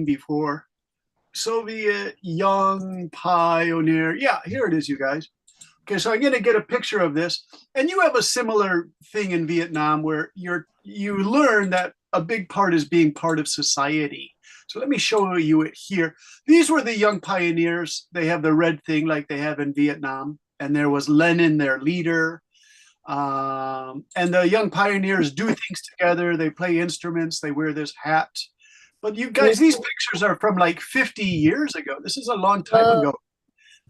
before. Soviet Young Pioneer. Yeah, here it is, you guys. Okay, so I'm going to get a picture of this, and you have a similar thing in Vietnam where you learn that a big part is being part of society. So let me show you it here. These were the young pioneers. They have the red thing like they have in Vietnam, and there was Lenin, their leader. And the young pioneers do things together. They play instruments. They wear this hat. But you guys, these pictures are from like 50 years ago. This is a long time ago.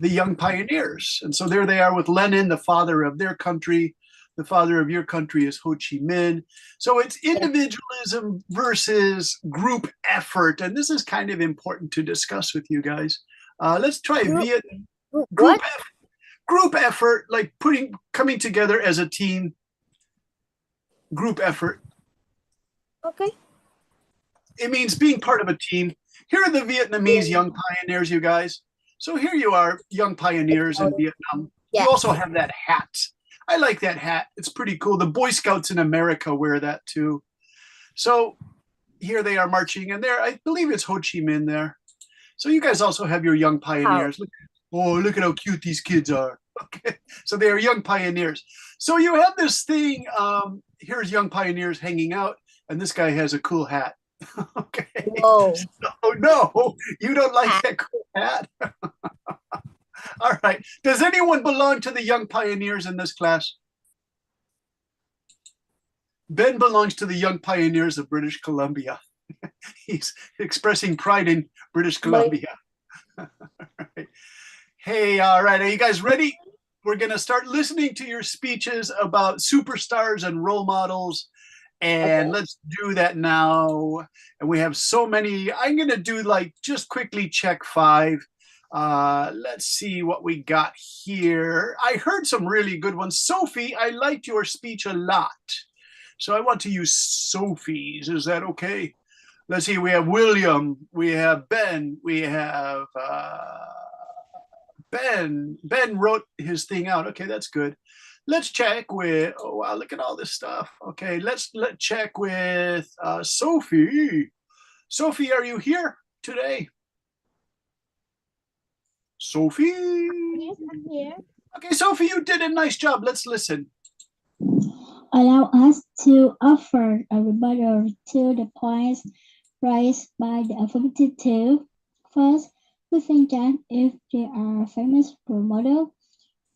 The young pioneers. And so there they are with Lenin, the father of their country. The father of your country is Ho Chi Minh. So it's individualism versus group effort. And this is kind of important to discuss with you guys. Let's try What? group effort, like coming together as a team. Group effort. Okay. It means being part of a team. Here are the Vietnamese young pioneers, you guys. So here you are, young pioneers in Vietnam. Yeah. You also have that hat. I like that hat. It's pretty cool. The Boy Scouts in America wear that too. So here they are marching, and there, I believe it's Ho Chi Minh there. So you guys also have your young pioneers. Look at how cute these kids are. Okay, so they are young pioneers. So you have this thing. Here's young pioneers hanging out, and this guy has a cool hat. Okay. Whoa. Oh no, you don't like that cool hat. All right. Does anyone belong to the young pioneers in this class? Ben belongs to the young pioneers of British Columbia. He's expressing pride in British Columbia. Right. Hey, all right. Are you guys ready? We're going to start listening to your speeches about superstars and role models. And let's do that now. And we have so many. I'm going to do just quickly check 5. Let's see what we got here. I heard some really good ones. Sophie, I liked your speech a lot. So I want to use Sophie's. Is that okay? Let's see. We have William. We have Ben. We have Ben. Ben wrote his thing out. Okay, that's good. Let's check with, oh wow, look at all this stuff. Okay, let's check with Sophie. Sophie, are you here today? Sophie? Yes, I'm here. Okay, Sophie, you did a nice job. Let's listen. Allow us to offer a rebuttal to the points raised by the affirmative two. First, we think that if they are a famous role model,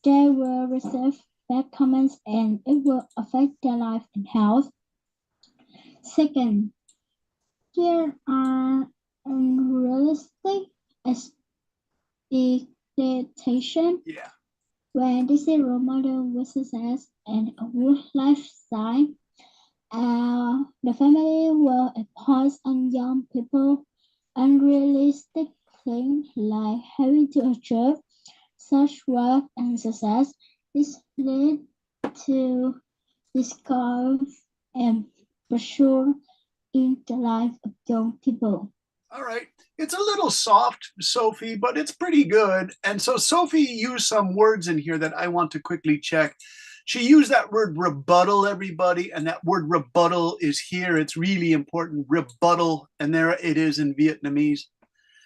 they will receive bad comments and it will affect their life and health. Second, there are unrealistic expectations. Yeah. When they see role model with success and a good lifestyle, the family will impose on young people unrealistic things like having to achieve such wealth and success. This leads to discourage and pressure in the life of young people. All right. It's a little soft, Sophie, but it's pretty good. And so Sophie used some words in here that I want to quickly check. She used that word rebuttal, everybody, and that word rebuttal is here. It's really important. Rebuttal, and there it is in Vietnamese.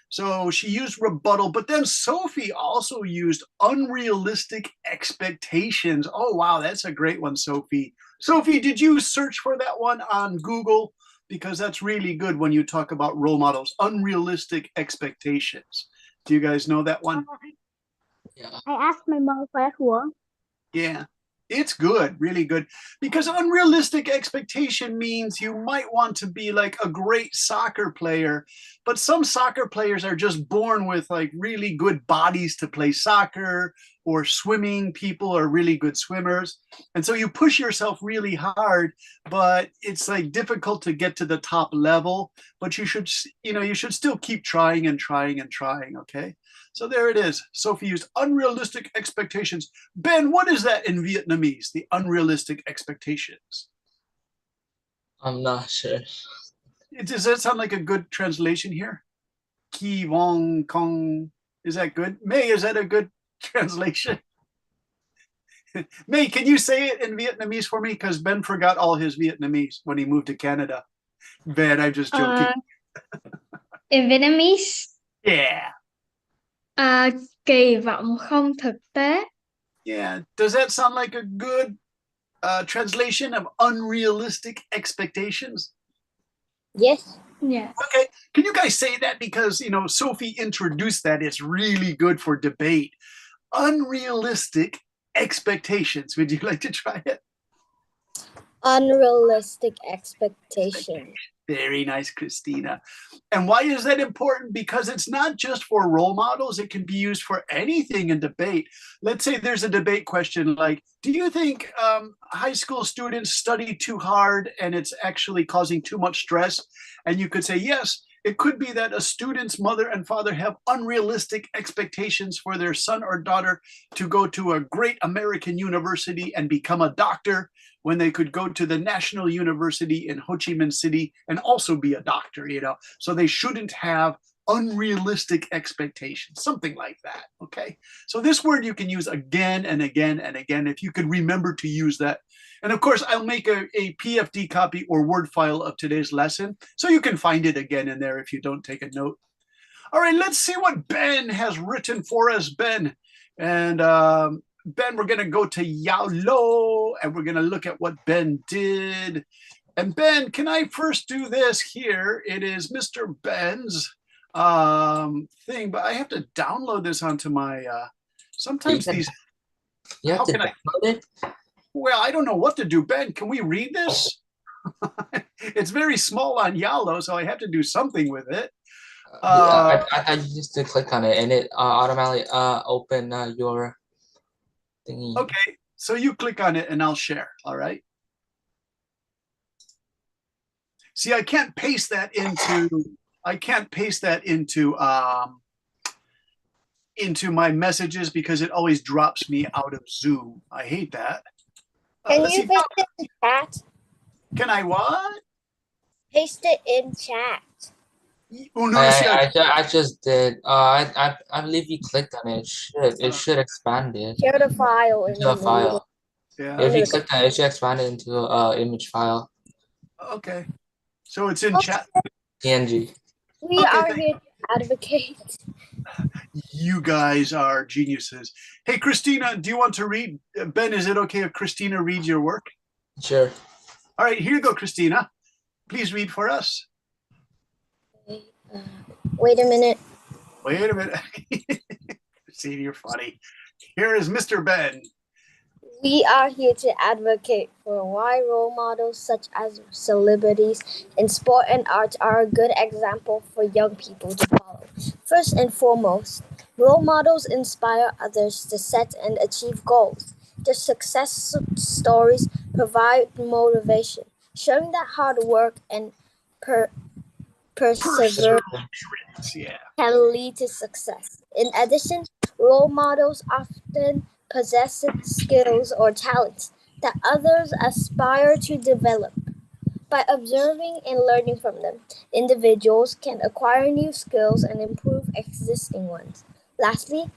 So she used rebuttal, but then Sophie also used unrealistic expectations. Oh, wow, that's a great one, Sophie. Sophie, did you search for that one on Google? Because that's really good when you talk about role models, unrealistic expectations. Do you guys know that one? Yeah. I asked my mom for that one. Yeah, it's good, really good. Because unrealistic expectation means you might want to be like a great soccer player, but some soccer players are just born with really good bodies to play soccer, or swimming people are really good swimmers. And so you push yourself really hard, but it's difficult to get to the top level, but you should still keep trying and trying and trying, okay? So there it is. Sophie used unrealistic expectations. Ben, what is that in Vietnamese, the unrealistic expectations? I'm not sure. Does that sound like a good translation here? Ki vong kong. Is that good? May, is that a good translation? May, can you say it in Vietnamese for me? Because Ben forgot all his Vietnamese when he moved to Canada. Ben, I'm just joking. In Vietnamese, Yeah. kỳ vọng không thực tế. Yeah. Does that sound like a good translation of unrealistic expectations? Yes. Yes. Okay. Can you guys say that? Because, Sophie introduced that. It's really good for debate. Unrealistic expectations. Would you like to try it? Unrealistic expectation. Very nice, Christina. And why is that important? Because it's not just for role models, it can be used for anything in debate. Let's say there's a debate question like, do you think high school students study too hard and it's actually causing too much stress? And you could say, yes, it could be that a student's mother and father have unrealistic expectations for their son or daughter to go to a great American university and become a doctor, when they could go to the National University in Ho Chi Minh City and also be a doctor, So they shouldn't have unrealistic expectations, something like that, okay? So this word you can use again and again and again if you could remember to use that. And of course, I'll make a PFD copy or Word file of today's lesson, so you can find it again in there if you don't take a note. All right, let's see what Ben has written for us, Ben. And Ben, we're going to go to Yao Lo, and we're going to look at what Ben did. And Ben, can I first do this here? It is Mr. Ben's thing, but I have to download this onto my, sometimes these. You have How to can I? download it? Well, I don't know what to do. Ben, can we read this? It's very small on Yalo, so I have to do something with it. I thought you just to click on it and it automatically open your thingy. Okay, so you click on it and I'll share, all right? See, I can't paste that into my messages because it always drops me out of Zoom. I hate that. Can you paste it in chat? Can I what? Paste it in chat. I just did. I believe you clicked on it. It should expand it Share the file into a file. Yeah. If you click on it, it should expand it into a image file. Okay. So it's in chat. PNG. We are here to advocate. You guys are geniuses. Hey, Christina, do you want to read? Ben, is it okay if Christina reads your work? Sure. All right, here you go, Christina. Please read for us. Wait a minute. Wait a minute. See, you're funny. Here is Mr. Ben. We are here to advocate for why role models such as celebrities in sport and arts are a good example for young people to follow. First and foremost, role models inspire others to set and achieve goals. Their success stories provide motivation, showing that hard work and perseverance can lead to success. In addition, role models often possess skills or talents that others aspire to develop. By observing and learning from them, individuals can acquire new skills and improve existing ones. Lastly,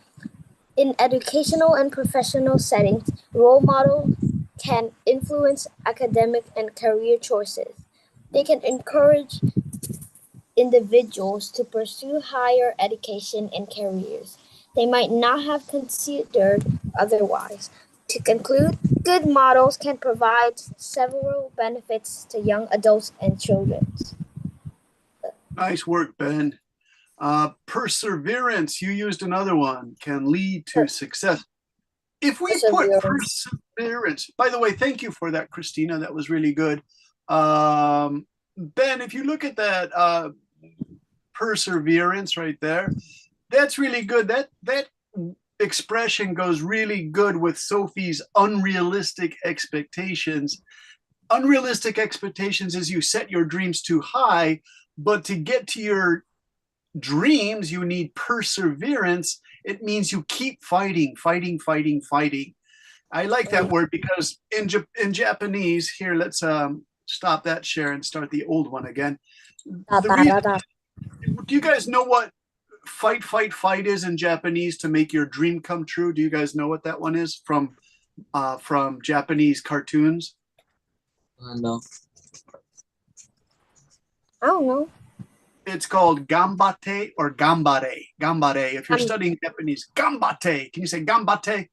in educational and professional settings, role models can influence academic and career choices. They can encourage individuals to pursue higher education and careers they might not have considered otherwise. To conclude, good models can provide several benefits to young adults and children. Nice work, Ben. Perseverance, you used another one, can lead to success. If we put perseverance, by the way, thank you for that, Christina. That was really good. Ben, if you look at that perseverance right there, that's really good. That expression goes really good with Sophie's unrealistic expectations. Unrealistic expectations is you set your dreams too high, but to get to your dreams, you need perseverance. It means you keep fighting. I like that word because in Japanese, here, let's stop that share and start the old one again. Do you guys know what fight is in Japanese to make your dream come true? Do you guys know what that one is from Japanese cartoons? No. I don't know. It's called gambate or gambare. Gambare. If you're studying Japanese, gambate. Can you say gambate?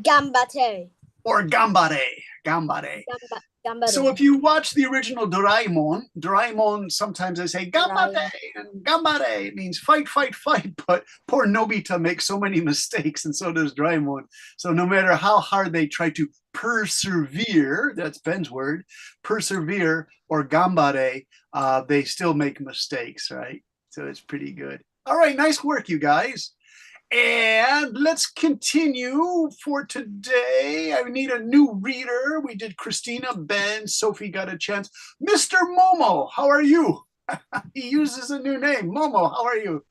Gambate. Or gambare. Gambare. Gambate. So if you watch the original Doraemon, sometimes they say gambate and gambare. It means fight, fight, fight. But poor Nobita makes so many mistakes, and so does Doraemon. So no matter how hard they try to persevere, that's Ben's word, persevere or gambare, they still make mistakes, right? So it's pretty good. All right, nice work, you guys. And let's continue for today. I need a new reader. We did Christina, Ben, Sophie got a chance. Mr. Momo, how are you? He uses a new name. Momo, how are you?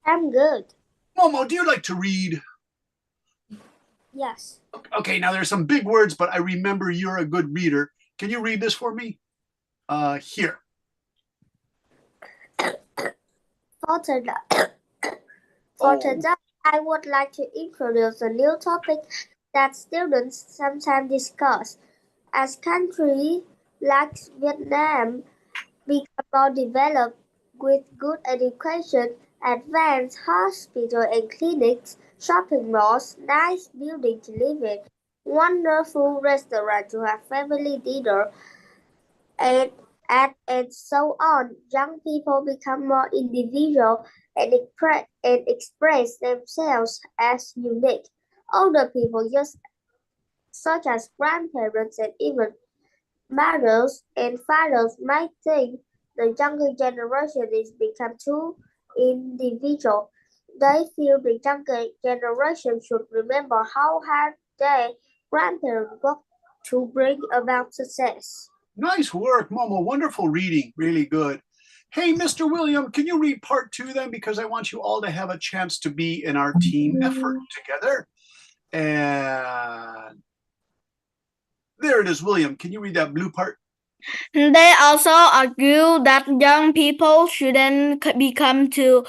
I'm good. Momo, do you like to read? Yes. Okay, now there's some big words, but I remember you're a good reader. Can you read this for me? Here. For today, I would like to introduce a new topic that students sometimes discuss. As countries like Vietnam become more developed with good education, advanced hospitals and clinics, shopping malls, nice buildings to live in, wonderful restaurants to have family dinner, and so on, young people become more individual and express themselves as unique. Older people, just such as grandparents and even mothers and fathers, might think the younger generation is become too individual. They feel the younger generation should remember how hard their grandparents worked to bring about success. Nice work, Momo. Wonderful reading. Really good. Hey, Mr. William, can you read part 2 then? Because I want you all to have a chance to be in our team effort together. And there it is, William. Can you read that blue part? They also argue that young people shouldn't become too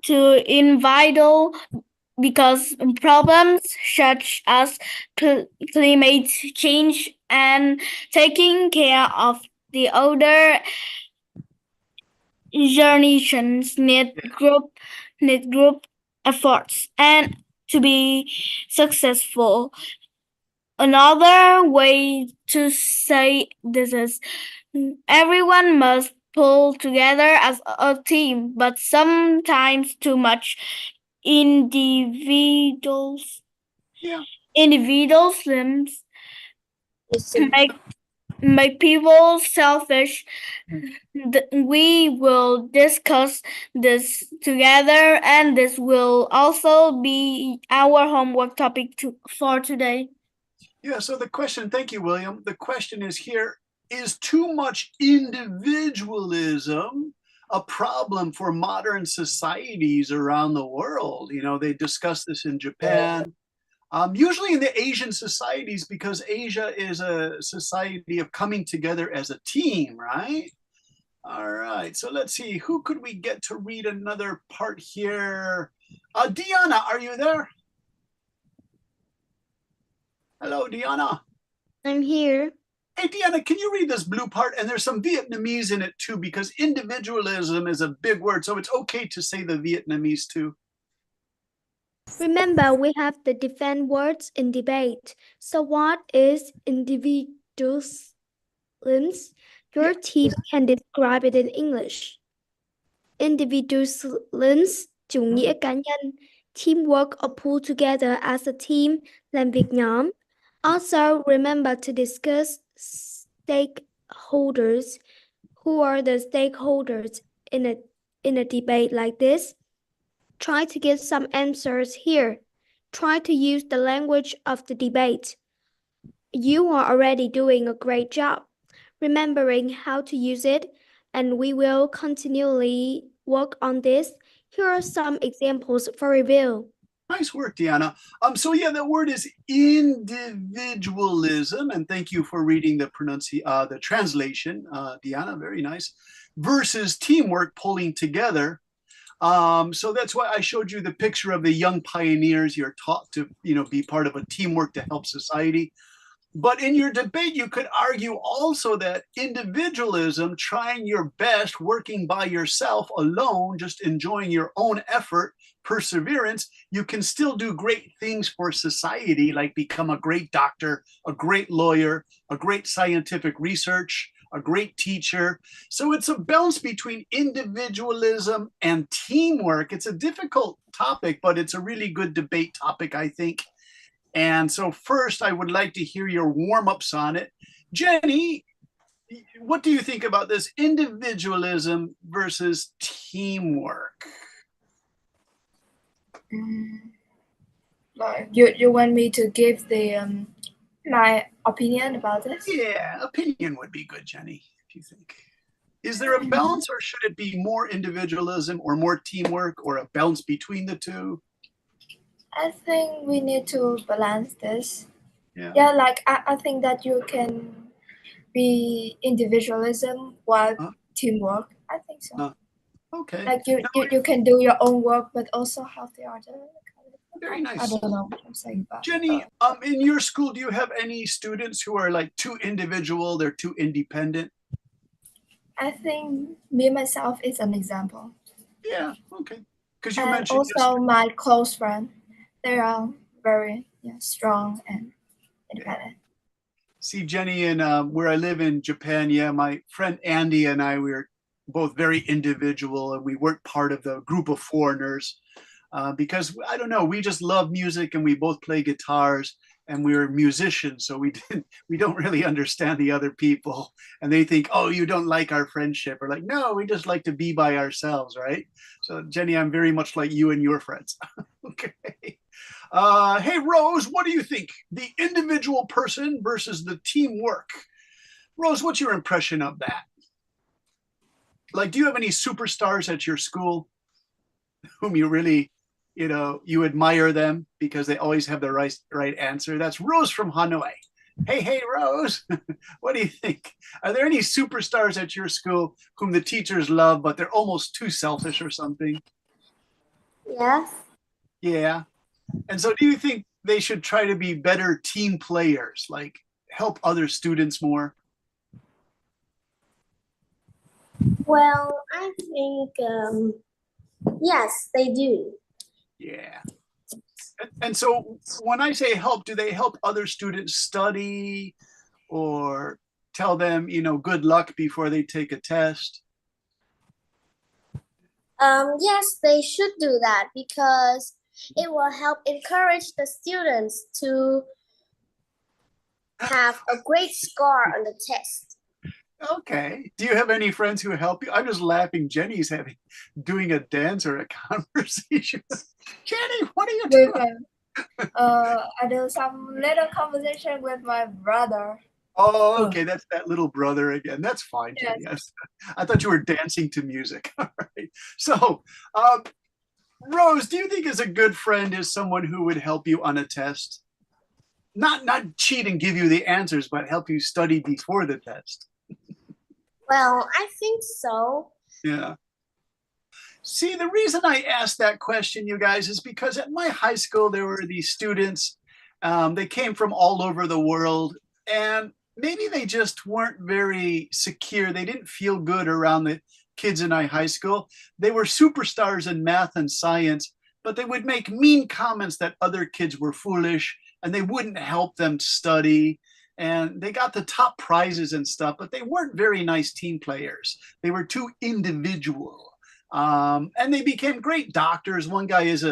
individual because problems such as climate change and taking care of the older generations need group efforts and to be successful. Another way to say this is everyone must pull together as a team, but sometimes too much individualism make people selfish. We will discuss this together, and this will also be our homework topic for today. Yeah, so the question, thank you, William. The question is here, is too much individualism a problem for modern societies around the world? You know, they discuss this in Japan, usually in the Asian societies, because Asia is a society of coming together as a team, right? All right, so let's see, who could we get to read another part here? Diana, are you there? Hello, Diana. I'm here. Hey, Diana, can you read this blue part? And there's some Vietnamese in it too, because individualism is a big word, so it's okay to say the Vietnamese too. Remember, we have the defend words in debate. So what is individualism? Your team can describe it in English. Individualism, chủ nghĩa cá nhân, teamwork or pull together as a team, làm việc nhóm. Also, remember to discuss stakeholders. Who are the stakeholders in a debate like this? Try to get some answers here. Try to use the language of the debate. You are already doing a great job remembering how to use it, and we will continually work on this. Here are some examples for review. Nice work, Diana. So yeah, the word is individualism, and thank you for reading the translation, Diana. Very nice. Versus teamwork, pulling together. So that's why I showed you the picture of the young pioneers. You're taught to, be part of a teamwork to help society. But in your debate, you could argue also that individualism, trying your best, working by yourself alone, just enjoying your own effort, perseverance, you can still do great things for society, like become a great doctor, a great lawyer, a great scientific research, a great teacher. So it's a balance between individualism and teamwork. It's a difficult topic, but it's a really good debate topic, I think. And so first, I would like to hear your warm-ups on it. Jenny, what do you think about this individualism versus teamwork? You want me to give the my opinion about this? Yeah, opinion would be good, Jenny, if you think. Is there a balance, or should it be more individualism or more teamwork, or a balance between the two? I think we need to balance this. Yeah. Like I think that you can be individualism while teamwork. I think so. Okay. Like you can do your own work, but also help the other. Very nice. I don't know what I'm saying about. Jenny, in your school, do you have any students who are like too individual? They're too independent? I think me myself is an example. Yeah. Okay. Because you and mentioned also my close friend, they are very strong and independent. See, Jenny, and where I live in Japan, my friend Andy and I, we were both very individual, and we weren't part of the group of foreigners because, I don't know, we just love music, and we both play guitars, and we were musicians, so we don't really understand the other people, and they think, oh, you don't like our friendship. We're like, no, we just like to be by ourselves, right? So, Jenny, I'm very much like you and your friends. Okay. Hey, Rose, what do you think? The individual person versus the teamwork. Rose, what's your impression of that? Like, do you have any superstars at your school whom you really, you admire them because they always have the right answer? That's Rose from Hanoi. Hey, Rose, what do you think? Are there any superstars at your school whom the teachers love, but they're almost too selfish or something? Yes. Yeah. And so do you think they should try to be better team players, like help other students more? Well, I think, yes, they do. Yeah. And so when I say help, do they help other students study or tell them, good luck before they take a test? Yes, they should do that because it will help encourage the students to have a great score on the test. Okay. Do you have any friends who help you? I'm just laughing. Jenny's doing a dance or a conversation. Jenny, what are you doing? I do some little conversation with my brother. Oh, okay. That's that little brother again. That's fine, Jenny. Yes. I thought you were dancing to music. All right. So, Rose, do you think as a good friend is someone who would help you on a test? Not cheat and give you the answers, but help you study before the test. Well, I think so. Yeah. See, the reason I asked that question, you guys, is because at my high school, there were these students. They came from all over the world, and maybe they just weren't very secure. They didn't feel good around the kids in my high school. They were superstars in math and science, but they would make mean comments that other kids were foolish, and they wouldn't help them study. And they got the top prizes and stuff, but they weren't very nice team players. They were too individual. And they became great doctors. One guy is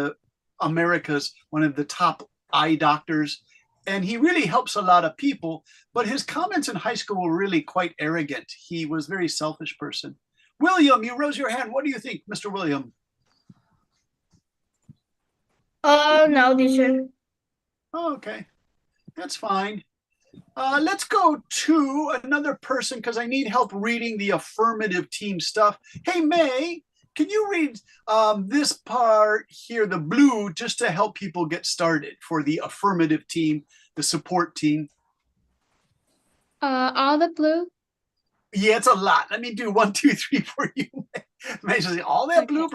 America's one of the top eye doctors, and he really helps a lot of people. But his comments in high school were really quite arrogant. He was a very selfish person. William, you rose your hand. What do you think, Mr. William? Oh, no, teacher. Oh, okay, that's fine. Let's go to another person because I need help reading the affirmative team stuff. Hey, May, can you read this part here, the blue, just to help people get started for the affirmative team, the support team? All the blue? Yeah, it's a lot. Let me do 1, 2, 3 for you. May say all that blue.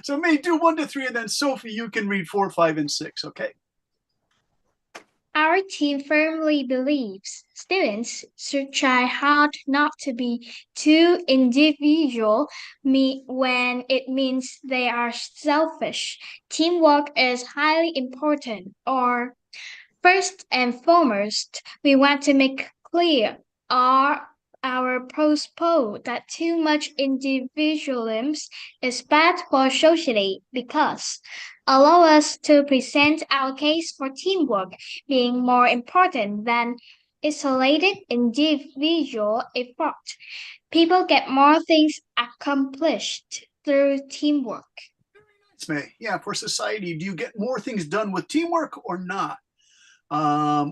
So May, do 1 to 3, and then Sophie, you can read 4, 5, and 6. Okay. Our team firmly believes students should try hard not to be too individual when it means they are selfish. Teamwork is highly important, or first and foremost, we want to make clear our proposal that too much individualism is bad for society because allow us to present our case for teamwork being more important than isolated individual effort. People get more things accomplished through teamwork. May. Yeah, for society, do you get more things done with teamwork or not?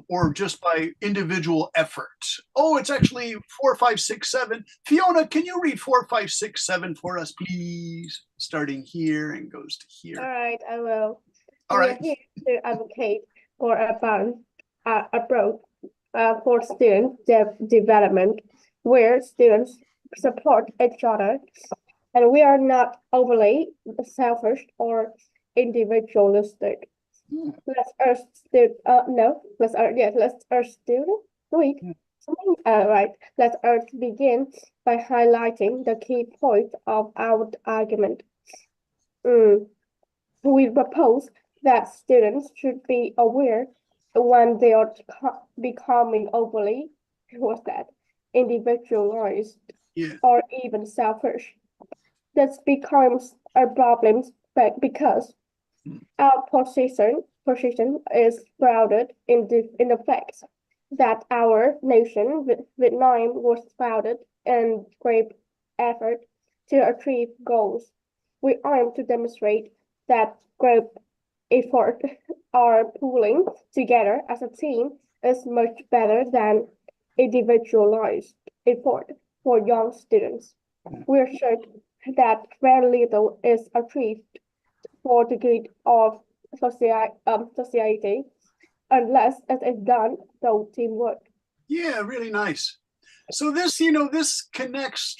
Or just by individual effort? Oh, it's actually 4, 5, 6, 7. Fiona, can you read 4, 5, 6, 7 for us, please? Starting here and goes to here. All right, I will. All right. We are here to advocate for a balanced approach for student development, where students support each other, and we are not overly selfish or individualistic. Let's urge student. Let's urge student. Wait. Right. Let's begin by highlighting the key points of our argument. We propose that students should be aware when they are becoming overly, individualized, or even selfish. This becomes a problem because our position is grounded in the fact that our nation, Vietnam, was founded in great effort to achieve goals. We aim to demonstrate that group effort or pulling together as a team is much better than individualized effort for young students. We are sure that very little is achieved for the good of society unless it is done through teamwork. Yeah, really nice. So this, this connects,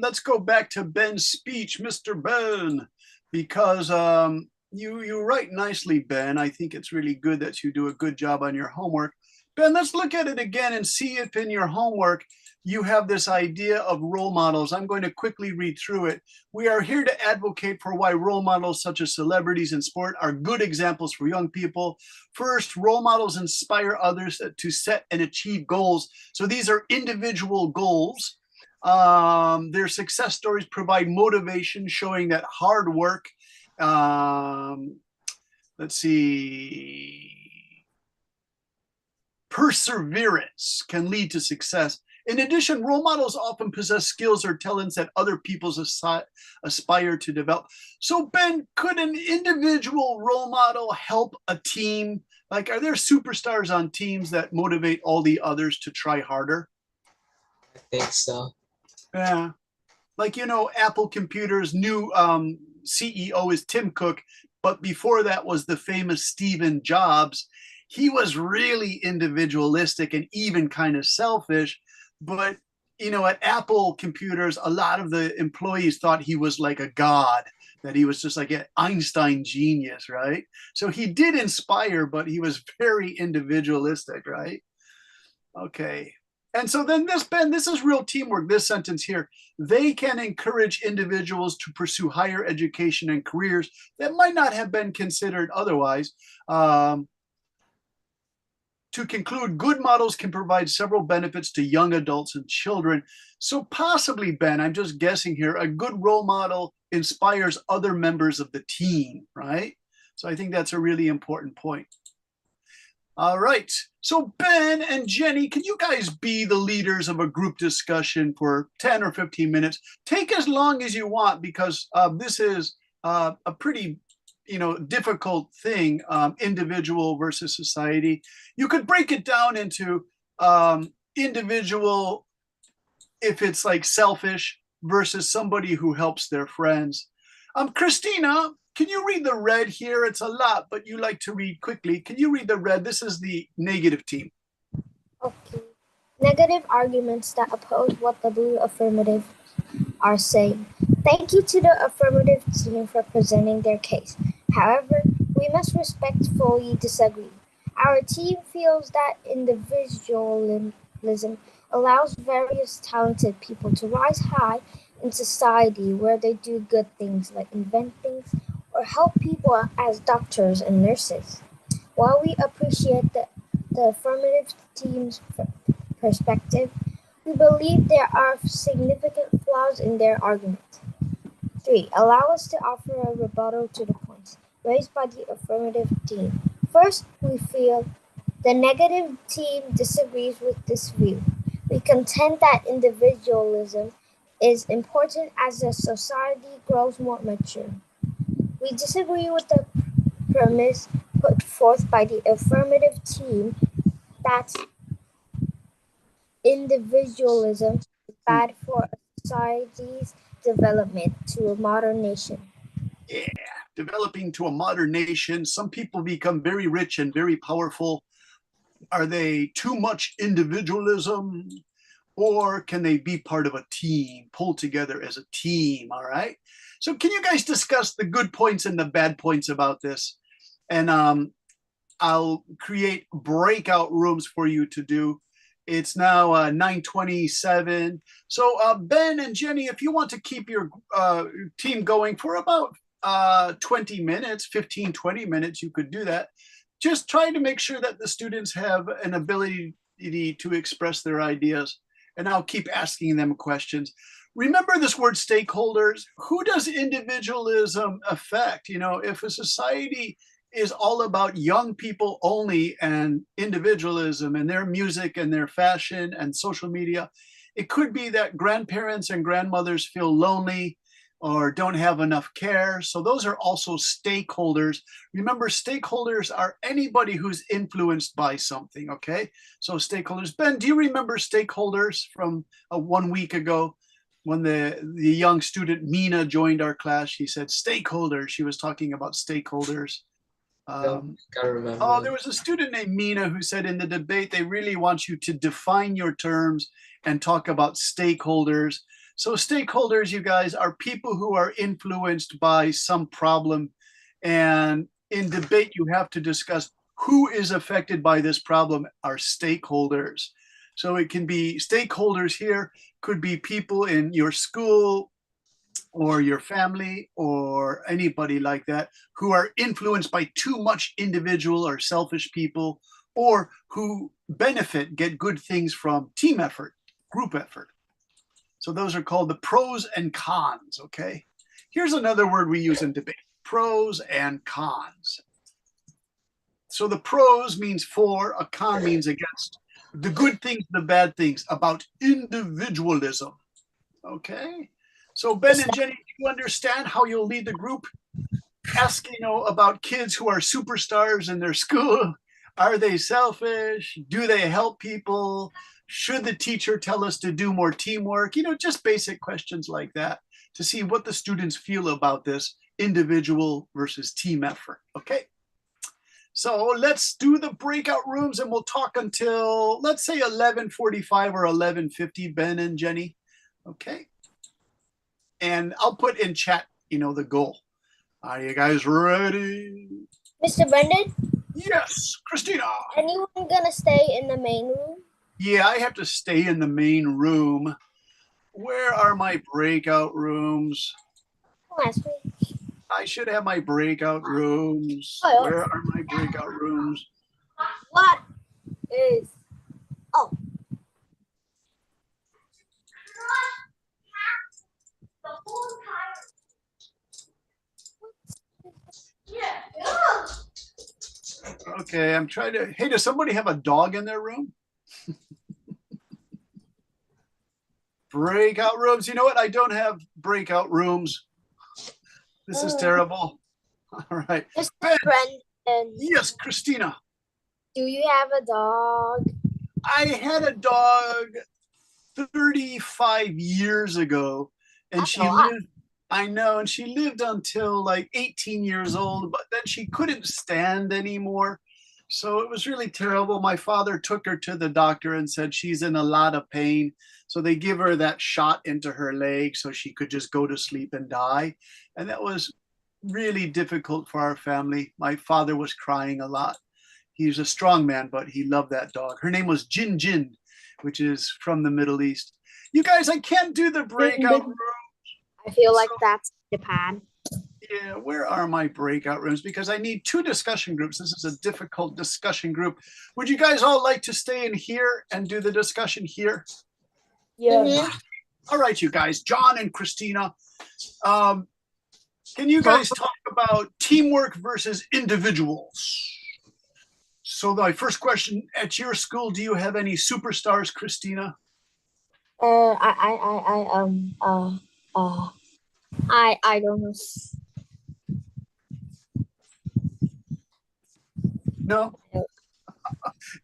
let's go back to Ben's speech, Mr. Ben, because you write nicely, Ben. I think it's really good that you do a good job on your homework. Ben, let's look at it again and see if in your homework you have this idea of role models. I'm going to quickly read through it. We are here to advocate for why role models such as celebrities in sport are good examples for young people. First, role models inspire others to set and achieve goals. So these are individual goals. Their success stories provide motivation, showing that hard work, perseverance can lead to success. In addition, role models often possess skills or talents that other people aspire to develop. So, Ben, could an individual role model help a team? Like, are there superstars on teams that motivate all the others to try harder? I think so. Yeah. Like, Apple Computer's new CEO is Tim Cook, but before that was the famous Steve Jobs. He was really individualistic and even kind of selfish. But, at Apple Computers, a lot of the employees thought he was like a god, that he was just like an Einstein genius, right? So he did inspire, but he was very individualistic, right? Okay. And so then Ben, this is real teamwork, this sentence here. They can encourage individuals to pursue higher education and careers that might not have been considered otherwise. To conclude, good models can provide several benefits to young adults and children. So possibly, Ben, I'm just guessing here, a good role model inspires other members of the team, right? So I think that's a really important point. All right. So Ben and Jenny, can you guys be the leaders of a group discussion for 10 or 15 minutes? Take as long as you want, because this is a pretty difficult thing, individual versus society. You could break it down into individual, if it's like selfish, versus somebody who helps their friends. Christina, can you read the red here? It's a lot, but you like to read quickly. Can you read the red? This is the negative team. Okay. Negative arguments that oppose what the blue affirmative are saying. Thank you to the affirmative team for presenting their case. However, we must respectfully disagree. Our team feels that individualism allows various talented people to rise high in society where they do good things like invent things or help people as doctors and nurses. While we appreciate the affirmative team's perspective, we believe there are significant flaws in their argument. 3. Allow us to offer a rebuttal to the points raised by the affirmative team. First, we feel the negative team disagrees with this view. We contend that individualism is important as the society grows more mature. We disagree with the premise put forth by the affirmative team that individualism is bad for a society's development to a modern nation. Yeah, developing to a modern nation. Some people become very rich and very powerful. Are they too much individualism? Or can they be part of a team, pull together as a team? All right. So can you guys discuss the good points and the bad points about this? And I'll create breakout rooms for you to do. It's now 9:27. So Ben and Jenny, if you want to keep your team going for about 20 minutes, 15, 20 minutes, you could do that. Just trying to make sure that the students have an ability to express their ideas. And I'll keep asking them questions. Remember this word stakeholders. Who does individualism affect? You know, if a society is all about young people only and individualism and their music and their fashion and social media, it could be that grandparents and grandmothers feel lonely or don't have enough care. So those are also stakeholders. Remember, stakeholders are anybody who's influenced by something, okay? So stakeholders. Ben, do you remember stakeholders from 1 week ago when the young student Mina joined our class? She said stakeholders. She was talking about stakeholders. Gotta remember. Oh, there was a student named Mina who said in the debate, they really want you to define your terms and talk about stakeholders. So stakeholders, you guys, are people who are influenced by some problem. And in debate, you have to discuss who is affected by this problem are stakeholders. So it can be stakeholders here, could be people in your school or your family or anybody like that who are influenced by too much individual or selfish people, or who benefit, get good things from team effort, group effort. So those are called the pros and cons, okay? Here's another word we use in debate, pros and cons. So the pros means for, a con means against. The good things, the bad things about individualism, okay? So Ben and Jenny, do you understand how you'll lead the group? Ask, about kids who are superstars in their school. Are they selfish? Do they help people? Should the teacher tell us to do more teamwork? Just basic questions like that to see what the students feel about this individual versus team effort, okay? So let's do the breakout rooms and we'll talk until, let's say 11:45 or 11:50, Ben and Jenny, okay? And I'll put in chat, the goal. Are you guys ready? Mr. Brendan? Yes, Christina. Anyone gonna stay in the main room? Yeah, I have to stay in the main room. Where are my breakout rooms? Don't ask me. I should have my breakout rooms. Oh. Where are my breakout rooms? What is... Oh. Okay, I'm trying to... Hey, does somebody have a dog in their room? Breakout rooms. You know what? I don't have breakout rooms. This is terrible. All right. Mr. Brendan. Yes, Christina. Do you have a dog? I had a dog 35 years ago, and she lived, I know, and she lived until like 18 years old, but then she couldn't stand anymore. So it was really terrible. My father took her to the doctor and said she's in a lot of pain. So they give her that shot into her leg so she could just go to sleep and die. And that was really difficult for our family. My father was crying a lot. He's a strong man, but he loved that dog. Her name was Jin Jin, which is from the Middle East. You guys, I can't do the breakout room. I feel like that's Japan. Yeah, where are my breakout rooms? Because I need 2 discussion groups. This is a difficult discussion group. Would you guys all like to stay in here and do the discussion here? Yeah. All right, you guys, John and Christina. Can you guys talk about teamwork versus individuals? So my first question, at your school, do you have any superstars, Christina? I don't know. No?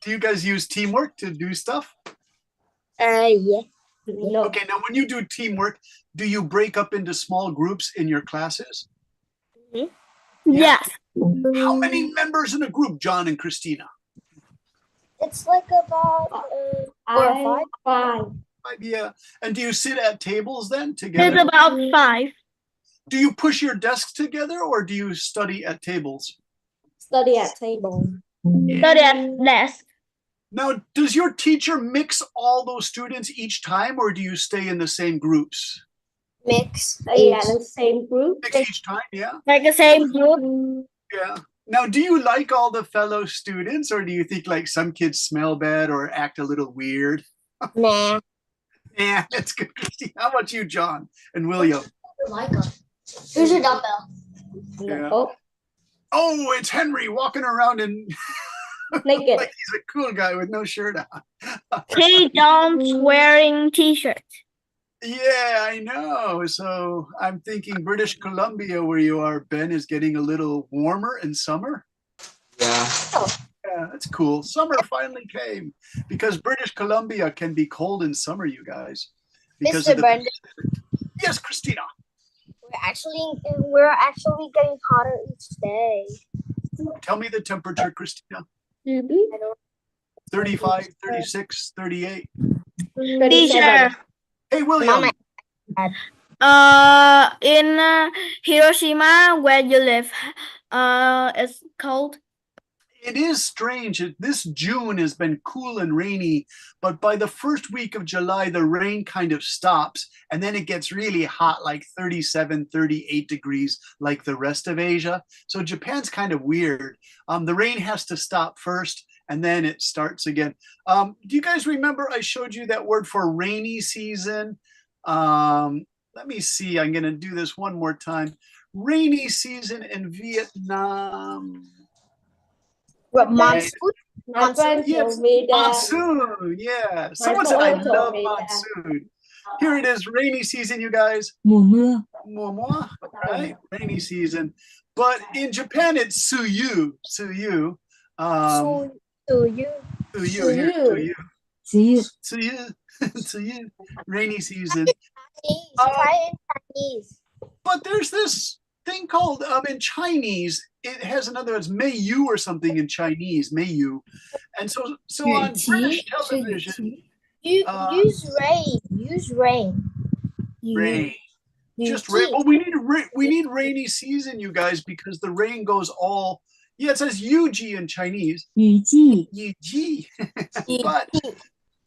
Do you guys use teamwork to do stuff? Yeah. No. Okay, now when you do teamwork, do you break up into small groups in your classes? Mm-hmm. Yes. How many members in a group, John and Christina? It's like about 4 or 5. 5, yeah. And do you sit at tables then together? It's about 5. Do you push your desks together or do you study at tables? Study at table. Study at desk. Now, does your teacher mix all those students each time or do you stay in the same groups? Mix. Yeah, the same group. Mix each time, yeah? Like the same group. Yeah. Now, do you like all the fellow students or do you think like some kids smell bad or act a little weird? Nah. Yeah, that's good, Christy. How about you, John and William? I like them. Who's your dumbbell? Yeah. Oh, it's Henry walking around in Naked. like he's a cool guy with no shirt on. He don't wearing t-shirt. Yeah, I know. So I'm thinking British Columbia, where you are, Ben, is getting a little warmer in summer. Yeah. Yeah, that's cool. Summer finally came because British Columbia can be cold in summer, you guys. Because Mr. Brendan. Yes, Christina. We're actually getting hotter each day. Tell me the temperature, Christina. I don't 35, 36, 38. Teacher. Hey, William. In Hiroshima, where you live, it's cold. It is strange. This June has been cool and rainy, but by the first week of July, the rain kind of stops, and then it gets really hot, like 37, 38 degrees, like the rest of Asia. So Japan's kind of weird. The rain has to stop first, and then it starts again. Do you guys remember I showed you that word for rainy season? Let me see. I'm going to do this one more time. Rainy season in Vietnam. Monsoon. Yes, monsoon. Yeah. Someone said I love monsoon. Here it is, rainy season, you guys. Mùa mưa. Mùa mùa, right? Rainy season. But in Japan, it's suyu. Suyu. Suyu. Suyu. Here, suyu. Suyu. Suyu. Suyu. Rainy season. Try in Chinese. But there's this thing called in Chinese. It has another. It's Meiyu or something in Chinese. Meiyu, and so on British television. Use rain. Use rain. Rain. Just rain. Well, we need rainy season, you guys, because the rain goes all. Yeah, it says Yuji in Chinese. 雨季. Yuji. But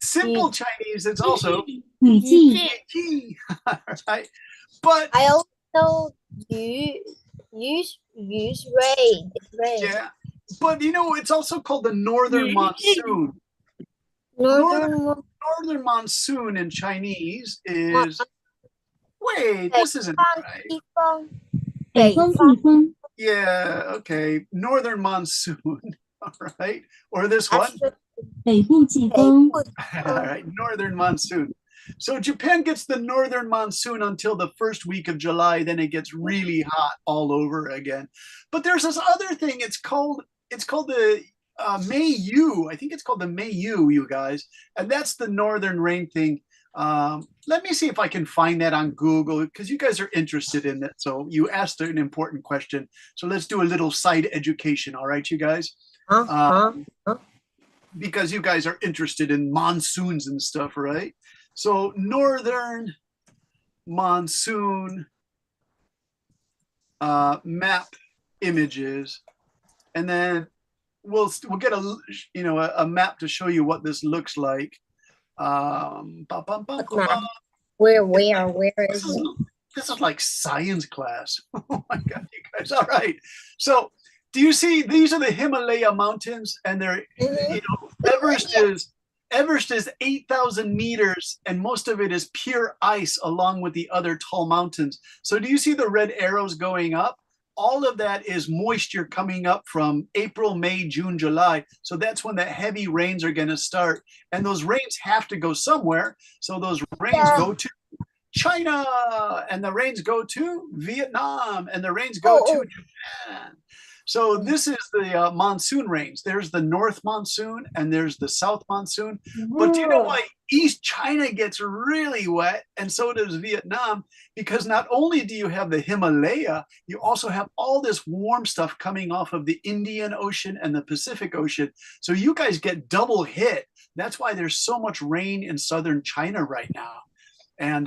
simple Chinese, it's also 雨季. right? But I also use rain. It's rain. yeah, but you know, it's also called the northern monsoon. Northern monsoon in Chinese is. Wait, this isn't right. 北风季风. Yeah, okay. Northern monsoon. All right. Or this one. 北部季风. All right. Northern monsoon. So Japan gets the northern monsoon until the first week of July. Then it gets really hot all over again. But there's this other thing. It's called the Meiyu. I think it's called the Meiyu, you guys. And that's the northern rain thing. Let me see if I can find that on Google because you guys are interested in it. So you asked an important question. So let's do a little side education. All right, you guys? Because you guys are interested in monsoons and stuff, right? So northern monsoon map images. And then we'll get a map to show you what this looks like. Where is it? This is like science class. Oh my God, you guys. All right. So do you see, these are the Himalaya mountains, and they're, Everest is 8,000 meters, and most of it is pure ice along with the other tall mountains. So do you see the red arrows going up? All of that is moisture coming up from April, May, June, July. So that's when the heavy rains are going to start. And those rains have to go somewhere. So those rains go to China, and the rains go to Vietnam, and the rains go to Japan. So this is the monsoon rains. There's the north monsoon and there's the south monsoon. But do you know why East China gets really wet, and so does Vietnam? Because not only do you have the Himalaya, you also have all this warm stuff coming off of the Indian Ocean and the Pacific Ocean. So you guys get double hit. That's why there's so much rain in southern China right now. And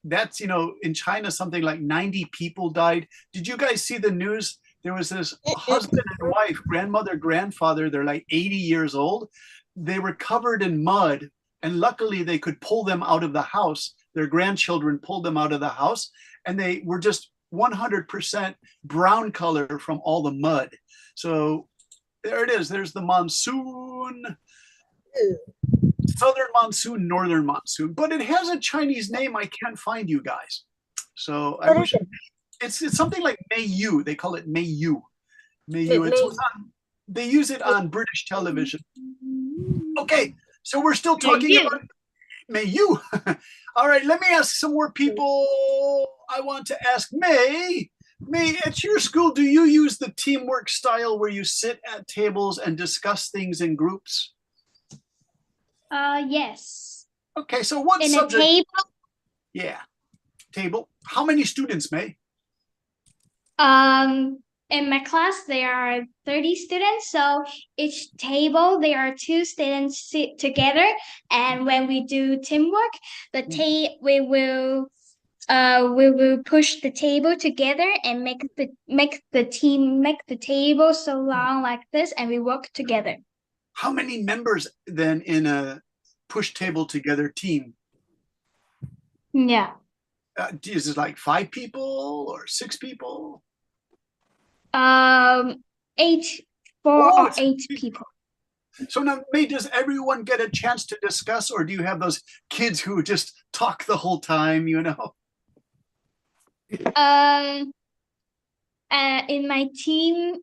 that's, in China, something like 90 people died. Did you guys see the news? There was this husband and wife, grandmother, grandfather. They're like 80 years old. They were covered in mud, and luckily they could pull them out of the house. Their grandchildren pulled them out of the house, and they were just 100% brown color from all the mud. So there it is. There's the monsoon. Southern monsoon, northern monsoon, but it has a Chinese name. I can't find, you guys. So I wish it's something like Meiyu. They call it Meiyu. Meiyu. They use it on British television. Okay, so we're still talking about Meiyu. All right, let me ask some more people. I want to ask May. May, at your school, do you use the teamwork style where you sit at tables and discuss things in groups? Yes. Okay, so what subject? In a table? Yeah, table. How many students, May? In my class, there are 30 students. So each table, there are 2 students sit together. And when we do teamwork, we will push the table together and make the table so long like this, and we work together. How many members then in a push table together team? Yeah. Is it like 5 people or 6 people? 4 or 8 people. So now, May, does everyone get a chance to discuss, or do you have those kids who just talk the whole time, In my team,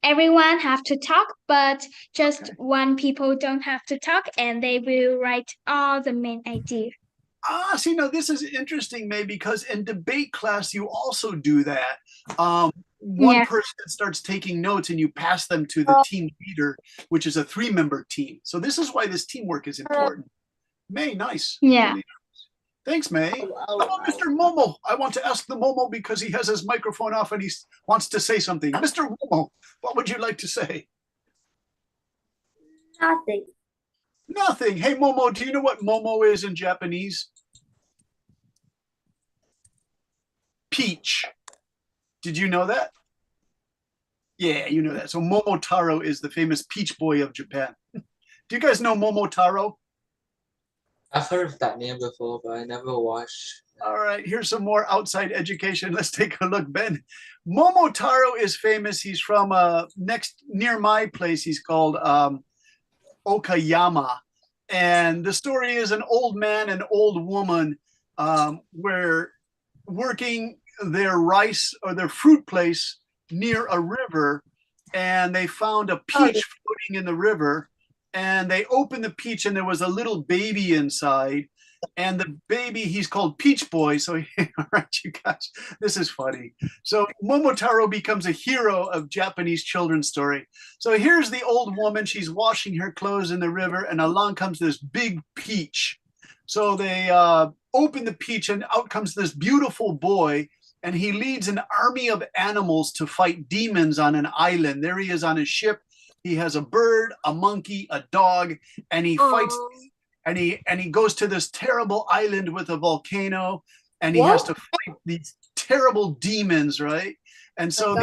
everyone have to talk, but just one people don't have to talk, and they will write all the main idea. See, now this is interesting, May, because in debate class, you also do that. One person starts taking notes and you pass them to the team leader, which is a 3-member team. So this is why this teamwork is important. May, nice. Yeah. Really nice. Thanks, May. How about Mr. Momo? I want to ask the Momo because he has his microphone off and he wants to say something. Mr. Momo, what would you like to say? Nothing. Nothing. Hey, Momo, do you know what Momo is in Japanese? Peach. Did you know that? Yeah, you know that. So Momotaro is the famous peach boy of Japan. Do you guys know Momotaro? I've heard of that name before, but I never watched. All right, here's some more outside education. Let's take a look, Ben. Momotaro is famous. He's from near my place. He's called Okayama. And the story is an old man and old woman were working their rice or their fruit place near a river, and they found a peach floating in the river, and they opened the peach and there was a little baby inside, and the baby, he's called Peach Boy. So all right, you guys, this is funny. So Momotaro becomes a hero of Japanese children's story. So here's the old woman, she's washing her clothes in the river, and along comes this big peach. So they open the peach and out comes this beautiful boy, and he leads an army of animals to fight demons on an island. There he is on his ship. He has a bird, a monkey, a dog, and he fights, and he goes to this terrible island with a volcano, and he has to fight these terrible demons, right? And so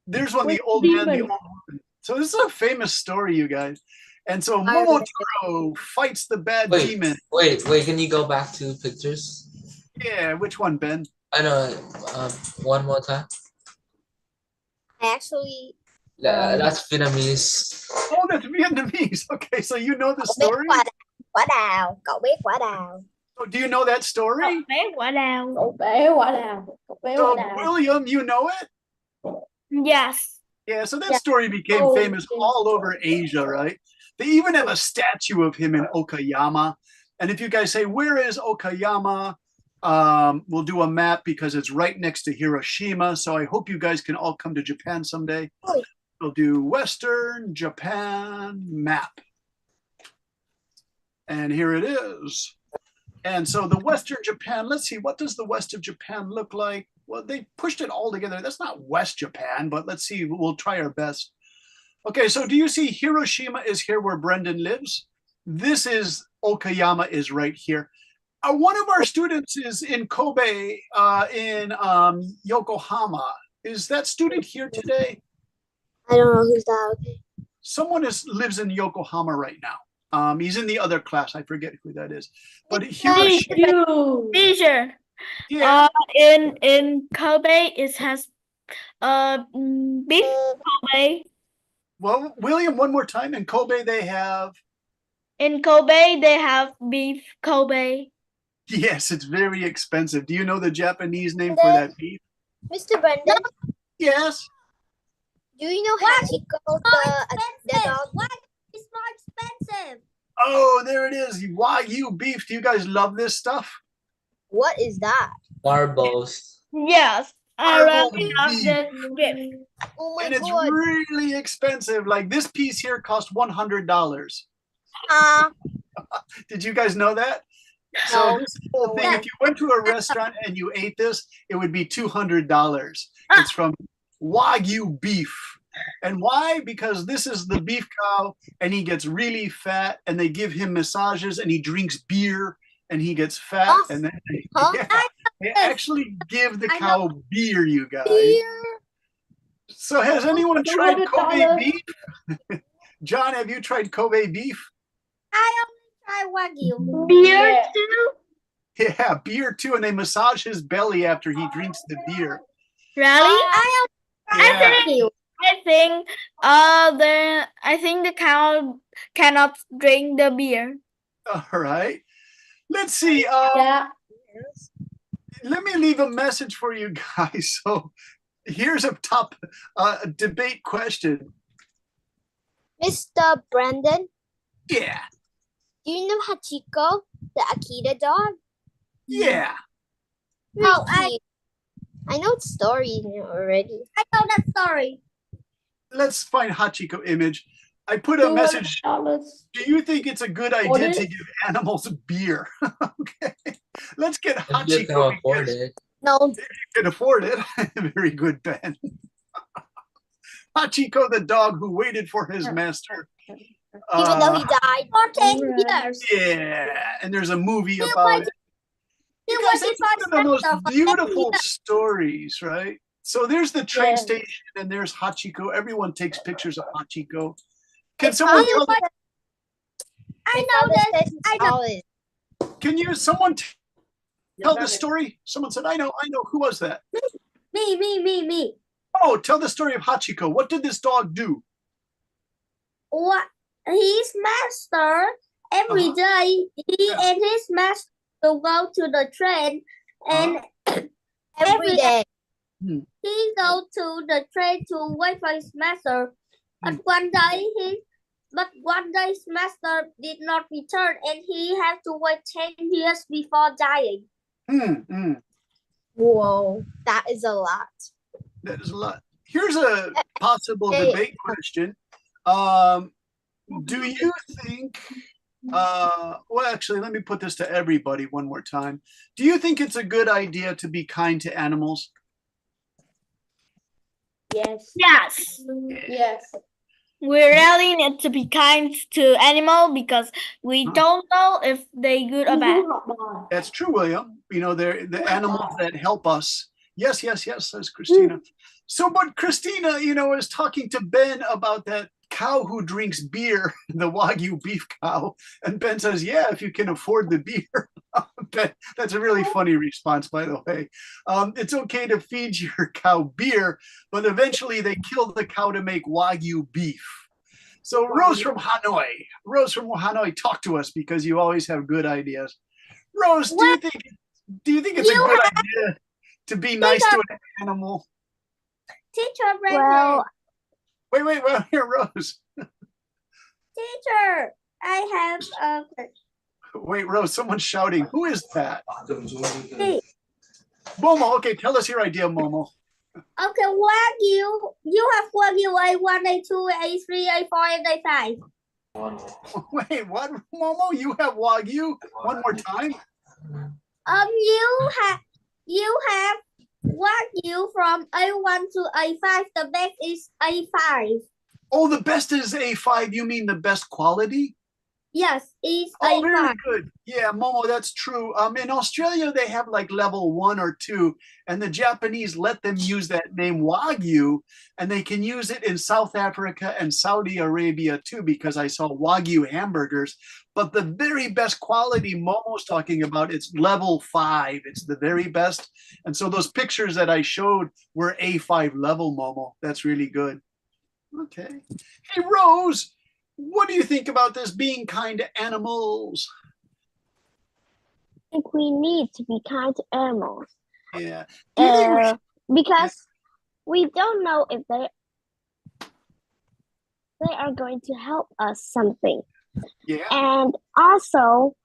There's one, the With old man, the demon. old woman. So this is a famous story, you guys. And so Momotaro fights the bad demon. Wait, can you go back to pictures? Yeah, which one, Ben? I know, one more time. I actually. That's Vietnamese. Oh, that's Vietnamese. Okay, so you know the story? Quả đào, cậu biết quả đào. So do you know that story? Bé quả đào. Cậu bé quả đào. Cậu bé quả So đào. William, you know it? Yes. Yeah, so that story became famous all over Asia, right? They even have a statue of him in Okayama. And if you guys say, where is Okayama? We'll do a map because it's right next to Hiroshima. So I hope you guys can all come to Japan someday. We'll do Western Japan map. And here it is. And so the Western Japan, let's see, what does the West of Japan look like? Well, they pushed it all together. That's not West Japan, but let's see, we'll try our best. Okay, so do you see Hiroshima is here where Brendan lives? This is Okayama is right here. One of our students is in Kobe, in Yokohama. Is that student here today? I don't know who's that. Okay. Someone lives in Yokohama right now. He's in the other class. I forget who that is. But Hiroshima. Teacher. Yeah. In Kobe, it has beef Kobe. Well, William, one more time. In Kobe, they have. In Kobe, they have beef Kobe. Yes, it's very expensive. Do you know the Japanese name for that beef? Mr. Brendan? Yes. Do you know Hachiko, the dog? Why is more expensive? Oh, there it is. Wagyu beef. Do you guys love this stuff? What is that? Barbos. Yes. I really love beef. this beef. Oh my And it's god. really expensive. Like this piece here cost $100. Did you guys know that? So No. this whole thing, if you went to a restaurant and you ate this, it would be $200. It's from Wagyu beef. And why? Because this is the beef cow and he gets really fat and they give him massages and he drinks beer and he gets fat. And then they actually give the cow beer, you guys. So has anyone tried Kobe beef? John, have you tried Kobe beef? I only try Wagyu. Beer too? Yeah, beer too. And they massage his belly after he drinks the beer. Really? Yeah. I think the cow cannot drink the beer. All right. Let's see. Let me leave a message for you guys. So here's a top debate question. Mr. Brendan? Yeah. Do you know Hachiko, the Akita dog? Yeah. Oh, I know its story already. I know that story. Let's find Hachiko image. I put a message. Do you think it's a good idea to give animals beer? Okay. Let's get Hachiko. You can afford it. No. If you can afford it. Very good, Ben. Hachiko, the dog who waited for his master. Even though he died for 10 years. Yeah, and there's a movie about it. You guys, that's one of the most beautiful stories, right? So there's the train station and there's Hachiko. Everyone takes pictures of Hachiko. Can someone tell me? I know this. I know. Can someone tell the story? Someone said, I know. Who was that? Me. Oh, tell the story of Hachiko. What did this dog do? What? His master, every day, he and his master will go to the train and every day. He go to the train to wait for his master. But one day his master did not return and he had to wait 10 years before dying. Whoa, that is a lot. That is a lot. Here's a possible debate question. Do you think, well, actually, let me put this to everybody one more time. Do you think it's a good idea to be kind to animals? Yes. Yes. We really need to be kind to animals because we don't know if they're good or bad. That's true, William. You know, they're the animals that help us. Yes, says Christina. So, but Christina, is talking to Ben about that cow who drinks beer, the Wagyu beef cow. And Ben says, yeah, if you can afford the beer. Ben, that's a really funny response, by the way. It's okay to feed your cow beer, but eventually they kill the cow to make Wagyu beef. So Rose from Hanoi, talk to us because you always have good ideas. Rose, do you think it's a good idea to be nice to an animal? Teacher Well, Wait, well, here, Rose. Teacher, I have Wait, Rose, someone's shouting. Who is that? Me. Momo, okay, tell us your idea, Momo. Okay, Wagyu. You have Wagyu A1, A2, A3, A4, and A5. Wait, what, Momo? You have Wagyu? One more time? You have Wagyu from A1 to A5. The best is A5. Oh, the best is A5. You mean the best quality? Yes, it's Oh, A5. very good. Yeah, Momo, that's true. In Australia, they have like level 1 or 2, and the Japanese let them use that name Wagyu, and they can use it in South Africa and Saudi Arabia too, because I saw Wagyu hamburgers. But the very best quality Momo's talking about, it's level 5. It's the very best. And so those pictures that I showed were A5 level, Momo. That's really good. Okay. Hey, Rose, what do you think about this being kind to animals? I think we need to be kind to animals. Yeah. Do you think we should, Because we don't know if they are going to help us something. yeah. And also,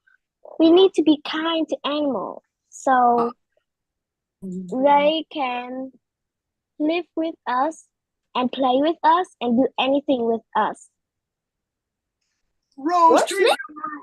we need to be kind to animals so they can live with us and play with us and do anything with us. Rose, do you remember,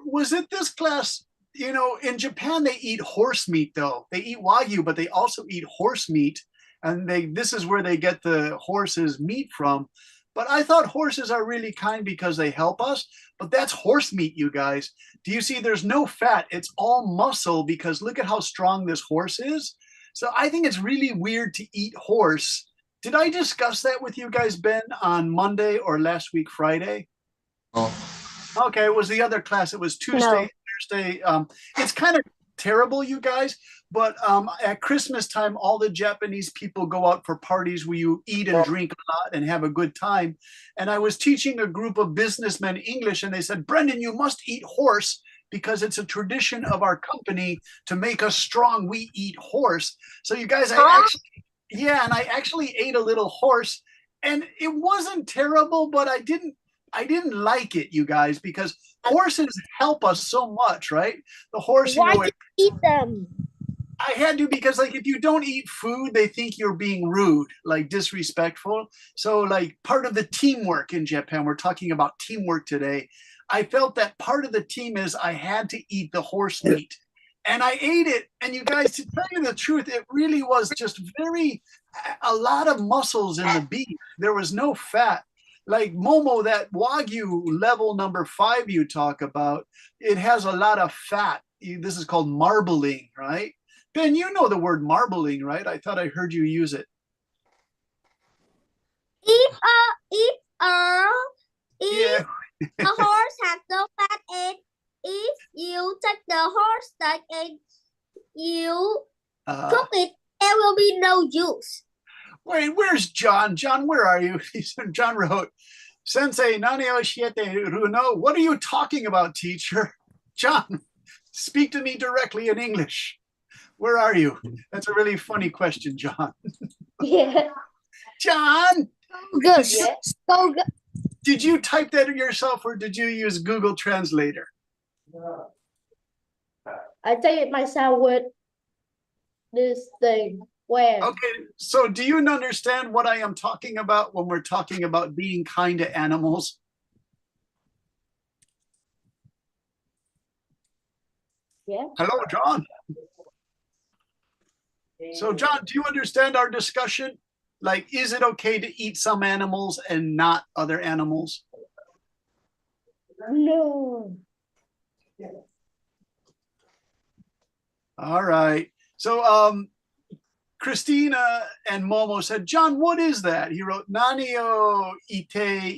was it this class? In Japan, they eat horse meat, though. They eat Wagyu, but they also eat horse meat. And this is where they get the horse's meat from. But I thought horses are really kind because they help us. But that's horse meat, you guys. Do you see there's no fat? It's all muscle because look at how strong this horse is. So I think it's really weird to eat horse. Did I discuss that with you guys, Ben, on Monday or last week, Friday? Oh. Okay, it was the other class. It was Tuesday, Thursday. It's kind of terrible, you guys, but at Christmas time, all the Japanese people go out for parties where you eat and drink a lot and have a good time. And I was teaching a group of businessmen English, and they said, Brendan, you must eat horse because it's a tradition of our company to make us strong. We eat horse. So you guys, I actually ate a little horse, and it wasn't terrible, but I didn't like it, you guys, because horses help us so much, right? The horse. Why did you eat them? I had to because, like, if you don't eat food, they think you're being rude, like disrespectful. So, like, part of the teamwork in Japan, we're talking about teamwork today. I felt that part of the team is I had to eat the horse meat. And I ate it. And you guys, to tell you the truth, it really was just a lot of muscles in the beef. There was no fat. Like Momo, that Wagyu level number 5 you talk about, it has a lot of fat. This is called marbling, right? Ben, you know the word marbling, right? I thought I heard you use it. If a horse has no fat and if you take the horse steak and you cook it, there will be no juice. Wait, where's John? John, where are you? John wrote, Sensei, nani oshiete runo? What are you talking about, teacher? John, speak to me directly in English. Where are you? That's a really funny question, John. Yeah. John! Good. So good. Did you type that yourself or did you use Google Translator? I type it myself with this thing. Where? Okay, so do you understand what I am talking about when we're talking about being kind to animals? Yeah. Hello, John. So, John, do you understand our discussion? Like, is it okay to eat some animals and not other animals? No. All right. So, Christina and Momo said, John, what is that? He wrote, Nanio iteiruno.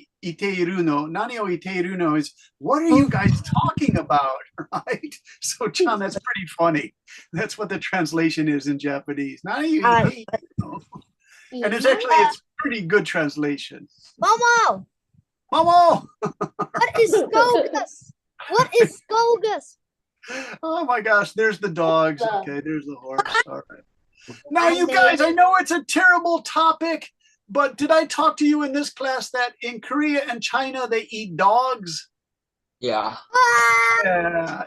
Nanio iteiruno is, what are you guys talking about? Right? So, John, that's pretty funny. That's what the translation is in Japanese. Nanio iteiruno. And it's pretty good translation. Momo! Momo! What is Skogus? What is Skogus? Oh my gosh, there's the dogs. Okay, there's the horse. All right. Now, you guys, I know it's a terrible topic, but did I talk to you in this class that in Korea and China, they eat dogs? Yeah.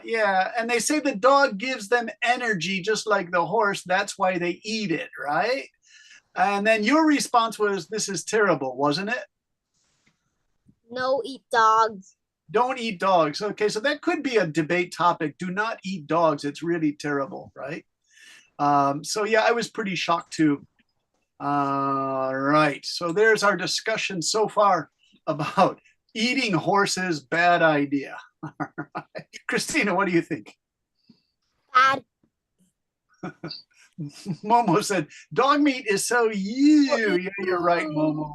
Yeah. And they say the dog gives them energy, just like the horse. That's why they eat it, right? And then your response was, this is terrible, wasn't it? No, eat dogs. Don't eat dogs. Okay, so that could be a debate topic. Do not eat dogs. It's really terrible, right? So yeah, I was pretty shocked too. Right. So there's our discussion so far about eating horses. Bad idea. All right. Christina, what do you think? Bad. Momo said, dog meat is so you. Yeah, you're right, Momo.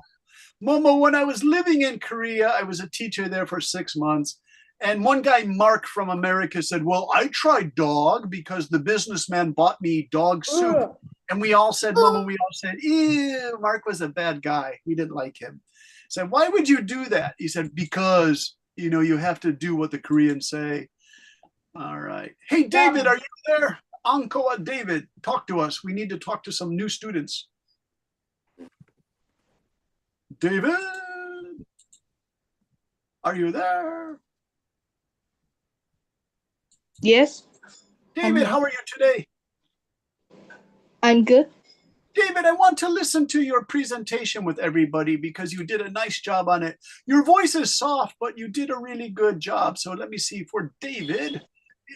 Momo, when I was living in Korea, I was a teacher there for 6 months. And one guy, Mark from America, said, well, I tried dog because the businessman bought me dog soup. And we all said, Momo, we all said, ew, Mark was a bad guy. We didn't like him. I said, why would you do that? He said, because, you have to do what the Koreans say. All right. Hey, David, are you there? Ankoa David, talk to us. We need to talk to some new students. David, are you there? Yes. David, how are you today? I'm good. David, I want to listen to your presentation with everybody because you did a nice job on it. Your voice is soft, but you did a really good job. So let me see for David.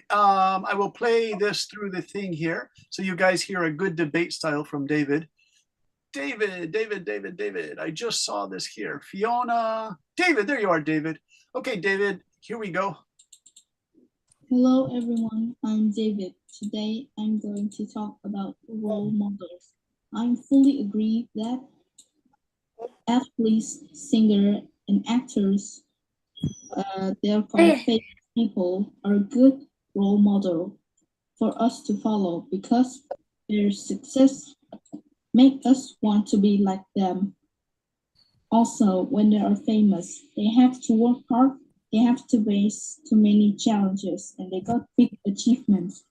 I will play this through the thing here so you guys hear a good debate style from David. David. I just saw this here. Fiona. David, there you are, David. Okay, David, here we go. Hello, everyone. I'm David. Today, I'm going to talk about role models. I fully agree that athletes, singers, and actors, they're called famous people, are good role model for us to follow because their success make us want to be like them. Also, when they are famous, they have to work hard, they have to face too many challenges, and they got big achievements.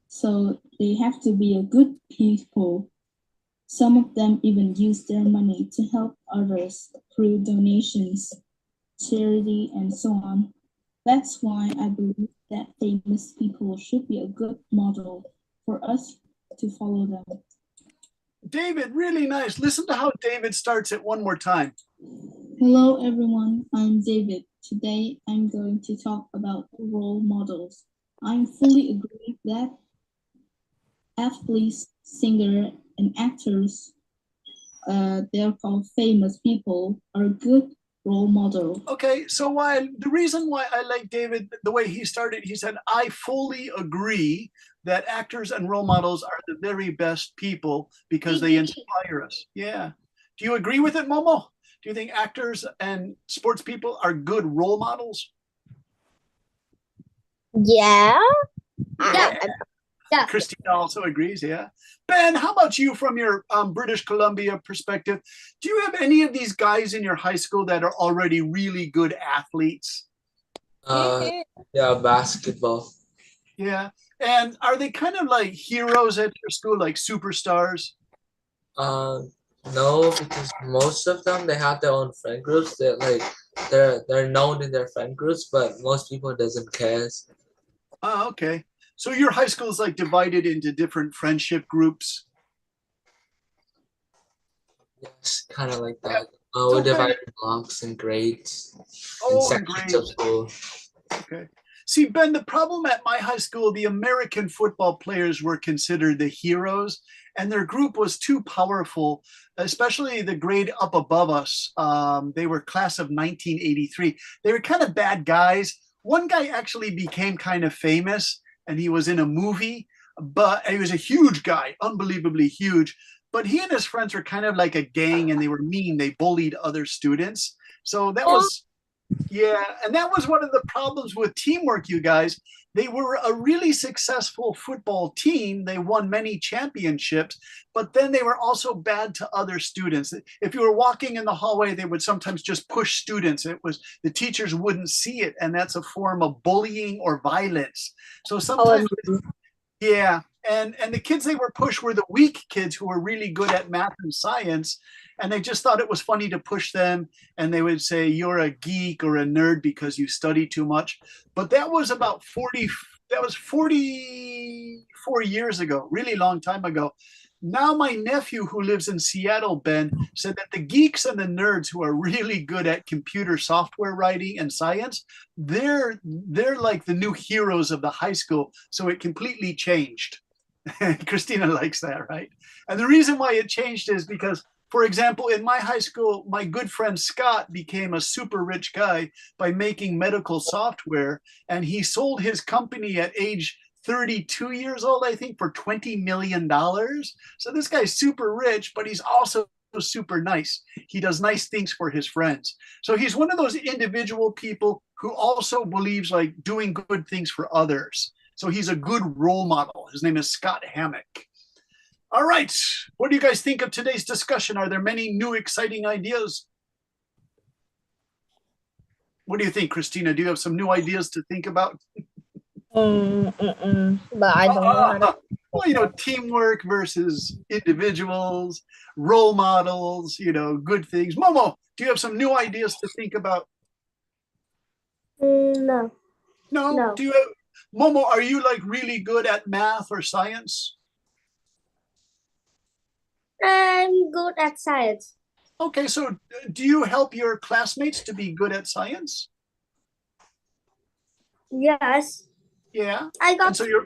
So they have to be a good people. Some of them even use their money to help others through donations, charity, and so on. That's why I believe that famous people should be a good model for us to follow them. David, really nice. Listen to how David starts it one more time. Hello, everyone. I'm David. Today, I'm going to talk about role models. I fully agree that athletes, singers, and actors, they're called famous people, are good role model. Okay, so the reason why I like David, the way he started, he said, I fully agree that actors and role models are the very best people because they inspire us. Yeah. Do you agree with it, Momo? Do you think actors and sports people are good role models? Yeah. Yeah. Christina also agrees, yeah. Ben, how about you from your British Columbia perspective? Do you have any of these guys in your high school that are already really good athletes? Yeah, basketball. Yeah. And are they kind of like heroes at your school, like superstars? No, because most of them, they have their own friend groups. They're known in their friend groups, but most people doesn't care. Oh, okay. So your high school is like divided into different friendship groups? Yes, kind of like that. We're divided in blocks and grades and sections of school. Okay. See, Ben, the problem at my high school, the American football players were considered the heroes, and their group was too powerful, especially the grade up above us. They were class of 1983. They were kind of bad guys. One guy actually became kind of famous, and he was in a movie but he was a huge guy, unbelievably huge. But he and his friends were kind of like a gang, and they were mean. They bullied other students. So that was, yeah, and that was one of the problems with teamwork, you guys. They were a really successful football team. They won many championships, but then they were also bad to other students. If you were walking in the hallway, they would sometimes just push students. It was, the teachers wouldn't see it, and that's a form of bullying or violence. So sometimes, yeah, and the kids they were pushed were the weak kids who were really good at math and science, and they just thought it was funny to push them, and they would say you're a geek or a nerd because you study too much. But that was about 44 years ago, really long time ago. Now my nephew who lives in Seattle, Ben, said that the geeks and the nerds who are really good at computer software writing and science, they're like the new heroes of the high school. So it completely changed. Christina likes that, right? And the reason why it changed is because, for example, in my high school, my good friend Scott became a super rich guy by making medical software, and he sold his company at age 32 years old, I think, for $20 million. So this guy's super rich, but he's also super nice. He does nice things for his friends. So he's one of those individual people who also believes like doing good things for others. So he's a good role model. His name is Scott Hammock. All right. What do you guys think of today's discussion? Are there many new exciting ideas? What do you think, Christina? Do you have some new ideas to think about? But I don't know how to. Well, you know, teamwork versus individuals, role models, you know, good things. Momo, do you have some new ideas to think about? No. No? Do you have, Momo, are you like really good at math or science? I'm good at science. Okay, so do you help your classmates to be good at science? Yes. Yeah. I got. And so you're.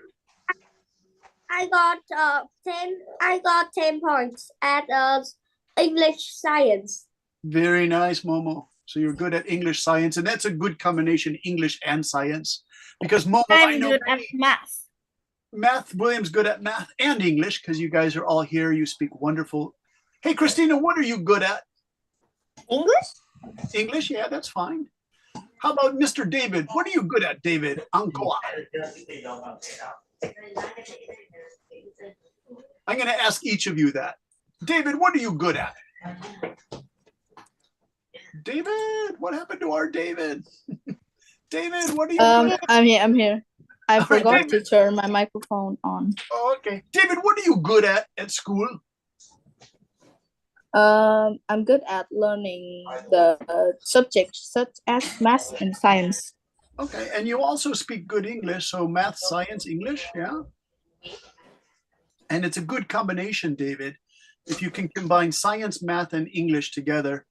I got 10. I got 10 points at English science. Very nice, Momo. So you're good at English, science, and that's a good combination, English and science. Because Momo, I know good at math. Math, William's good at math and English because you guys are all here. You speak wonderful. Hey, Christina, what are you good at? English? English, yeah, that's fine. How about Mr. David? What are you good at, David? Uncle. I'm going to ask each of you that. David, what are you good at? David, what happened to our David? David, what are you good at? I'm here. I All forgot right, to turn my microphone on. Oh, okay. David, what are you good at school? I'm good at learning the subjects such as math and science. Okay, and you also speak good English, so math, science, English, yeah? And it's a good combination, David. If you can combine science, math, and English together,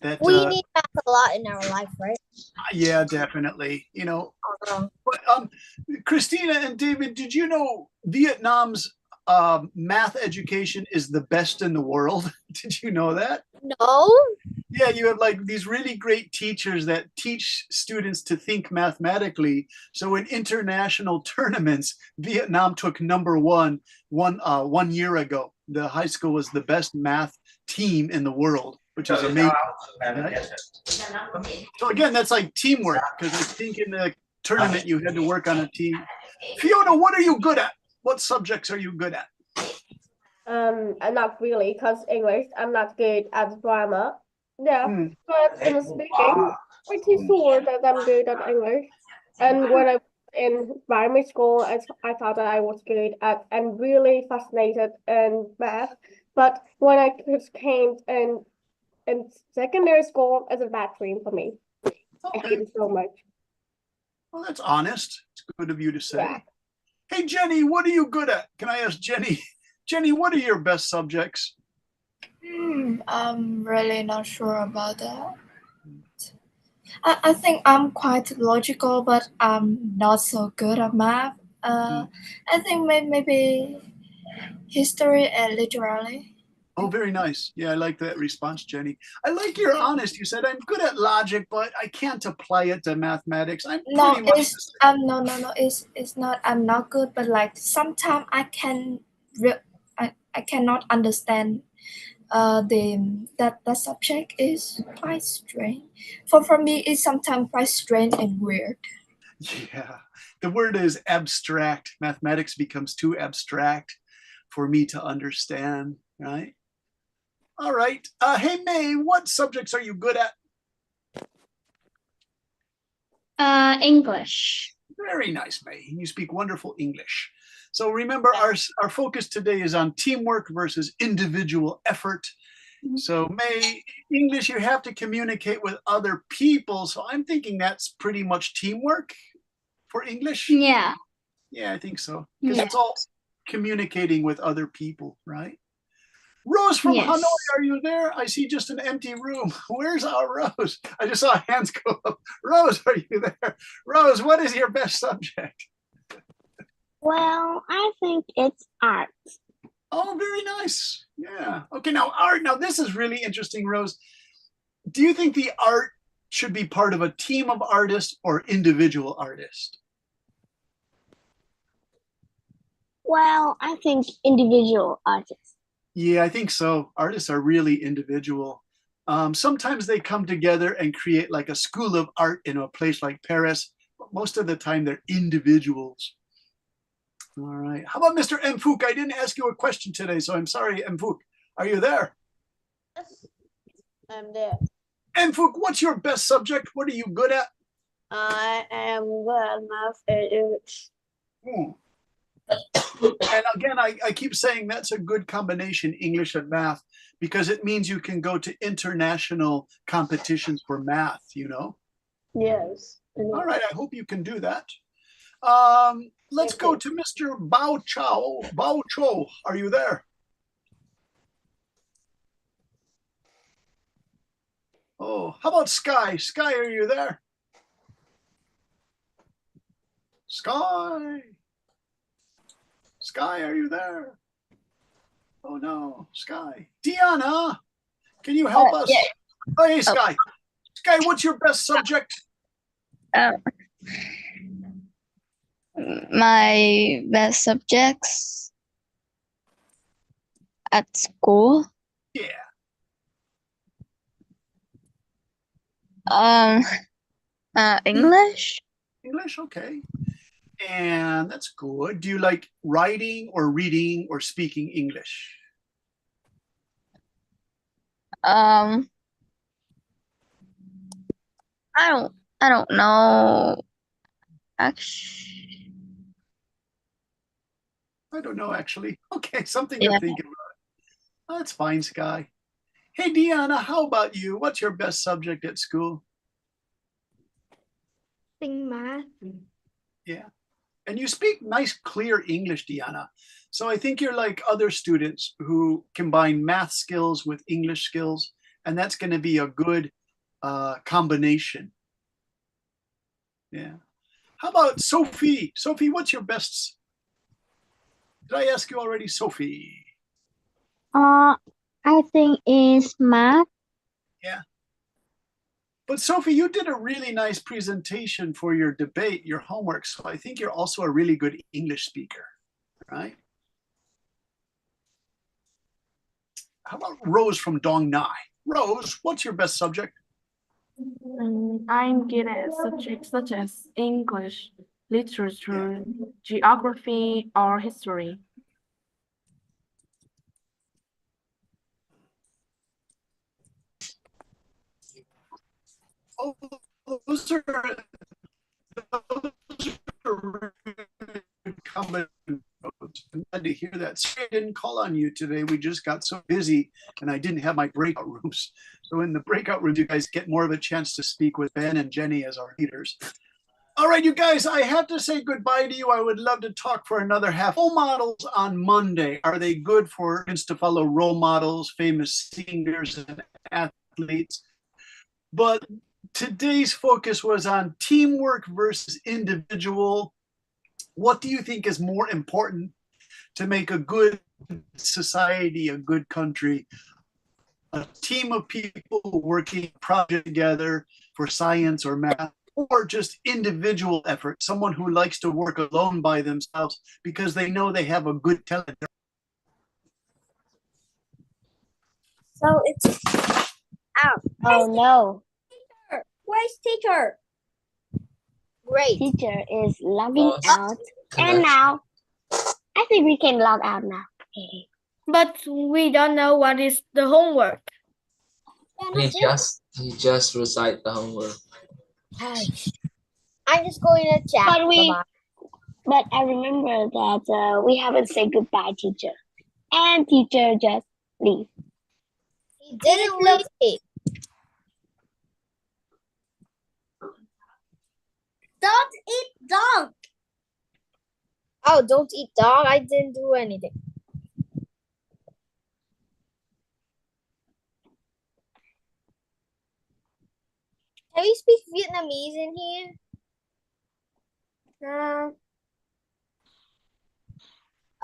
that We need math a lot in our life, right? yeah, definitely. You know, but Christina and David, did you know Vietnam's math education is the best in the world? Did you know that? No. Yeah, you have like these really great teachers that teach students to think mathematically. So in international tournaments, Vietnam took #1 one year ago. The high school was the best math team in the world, which is amazing. Right? So again, that's like teamwork, because I think in the tournament you had to work on a team. Fiona, what are you good at? What subjects are you good at? Not really, because English, I'm not good at grammar. Yeah, but in speaking, pretty sure that I'm good at English. And when I was in primary school, I thought that I was good at and really fascinated in math. But when I came in secondary school, it's a bad dream for me. I hate it so much. Well, that's honest. It's good of you to say. Yeah. Hey, Jenny, what are you good at? Can I ask Jenny? Jenny, what are your best subjects? I'm really not sure about that. I think I'm quite logical, but I'm not so good at math. I think maybe history and literary. Oh, very nice. Yeah, I like that response, Jenny. I like you're honest. You said I'm good at logic, but I can't apply it to mathematics. I'm No, pretty much it's no, no, no. It's not. I'm not good, but like sometimes I cannot understand. That subject is quite strange. For me, it's sometimes quite strange and weird. Yeah, the word is abstract. Mathematics becomes too abstract for me to understand, right? All right. Hey, May, what subjects are you good at? English. Very nice, May. You speak wonderful English. So remember, our focus today is on teamwork versus individual effort. So May, English, you have to communicate with other people. So I'm thinking that's pretty much teamwork for English. Yeah. Yeah, I think so. Because Yeah. it's all communicating with other people, right? Rose from Yes. Hanoi, are you there? I see just an empty room. Where's our Rose? I just saw hands go up. Rose, are you there? Rose, what is your best subject? Well, I think it's art. Oh, very nice. Yeah. Okay, now art. Now this is really interesting, Rose. Do you think the art should be part of a team of artists or individual artists? Well, I think individual artists. Yeah, I think so. Artists are really individual. Sometimes they come together and create like a school of art in a place like Paris, but most of the time they're individuals. All right. How about Mr. M. Fook? I didn't ask you a question today, so I'm sorry, M. Fook. Are you there? Yes, I'm there. M. Fook, what's your best subject? What are you good at? I am good at math and English. And again, I keep saying that's a good combination, English and math, because it means you can go to international competitions for math, you know? Yes. All right, I hope you can do that. Let's go to Mr. Bao Chao. Bao Cho, are you there? Oh, how about Sky? Sky, are you there? Sky. Sky, are you there? Oh no, Sky. Deanna, can you help us? Yeah. Oh, hey, Sky. Sky, what's your best subject? My best subjects at school. Yeah. English. English, okay. And that's good. Do you like writing or reading or speaking English? I don't know. Actually, I don't know, actually. Okay, something to think about. That's fine, Sky. Hey, Deanna, how about you? What's your best subject at school? I think math. Yeah. And you speak nice, clear English, Deanna. So I think you're like other students who combine math skills with English skills, and that's going to be a good combination. Yeah. How about Sophie? Sophie, what's your best? Did I ask you already, Sophie? I think it's math. Yeah. But Sophie, you did a really nice presentation for your debate, your homework. So I think you're also a really good English speaker, right? How about Rose from Dong Nai? Rose, what's your best subject? I'm good at subjects such as English, literature, geography, or history. Oh, those are common notes. I'm glad to hear that. Sorry I didn't call on you today. We just got so busy and I didn't have my breakout rooms. So in the breakout rooms, you guys get more of a chance to speak with Ben and Jenny as our leaders. All right, you guys, I have to say goodbye to you. I would love to talk for another half. Role models on Monday. Are they good for students to follow role models, famous singers and athletes? But today's focus was on teamwork versus individual. What do you think is more important to make a good society, a good country, a team of people working project together for science or math, or just individual effort, someone who likes to work alone by themselves because they know they have a good talent. So it's out. Oh no. Where's teacher? Great. Teacher is logging Lost out. And connection. now, I think we can log out now. But we don't know what is the homework. He just recite the homework. I'm just going to chat. But I remember that we haven't said goodbye, teacher. And teacher just leave. He didn't leave. Don't eat dog. Oh, don't eat dog. I didn't do anything. Can we speak Vietnamese in here? No.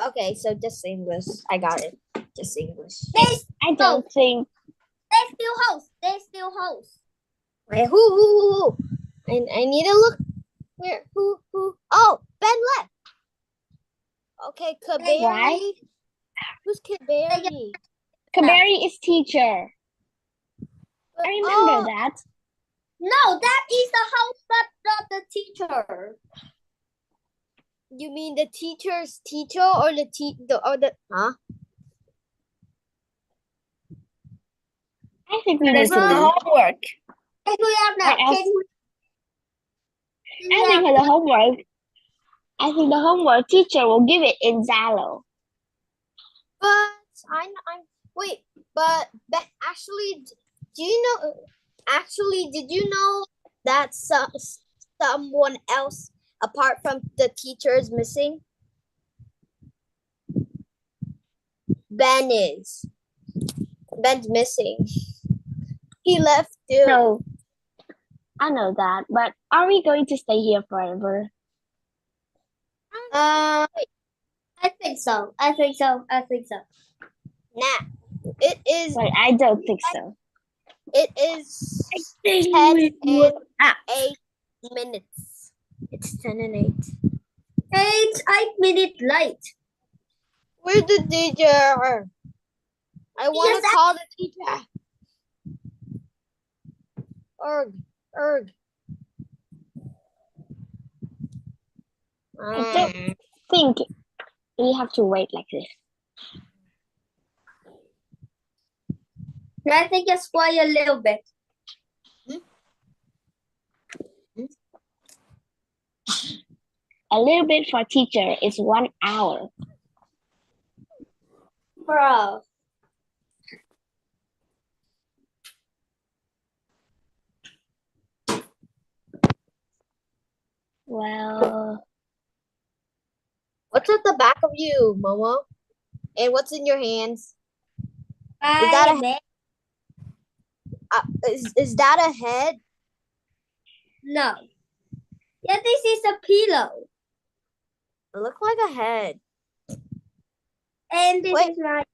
Okay, so just English. I got it. Just English. I don't think. They still host. Wait, who? I need to look. Where? Who? Oh, Ben left. Okay, Kaberi. Why? Who's Kaberi? Kaberi is teacher. I remember that. No, that is the host, but not the teacher. You mean the teacher's teacher or huh? I think we need That's to the leave. homework. Can we have that? I think for the homework, teacher will give it in Zalo. But wait, but actually, do you know? Actually, did you know that someone else apart from the teacher is missing? Ben's missing. He left too. No, I know that, but are we going to stay here forever? I think so. Nah, it is. But I don't think so. It is 10 and 8 minutes. It's 10 and 8. It's 8 minutes late. Where's the teacher? I want to call the teacher. Erg. I don't think we have to wait like this. I think just wait a little bit. A little bit for teacher is 1 hour. Bro. Well, what's at the back of you, Momo? And what's in your hands? Is that a head? Is that a head? No. Yeah, this is a pillow. It looks like a head. And this is my.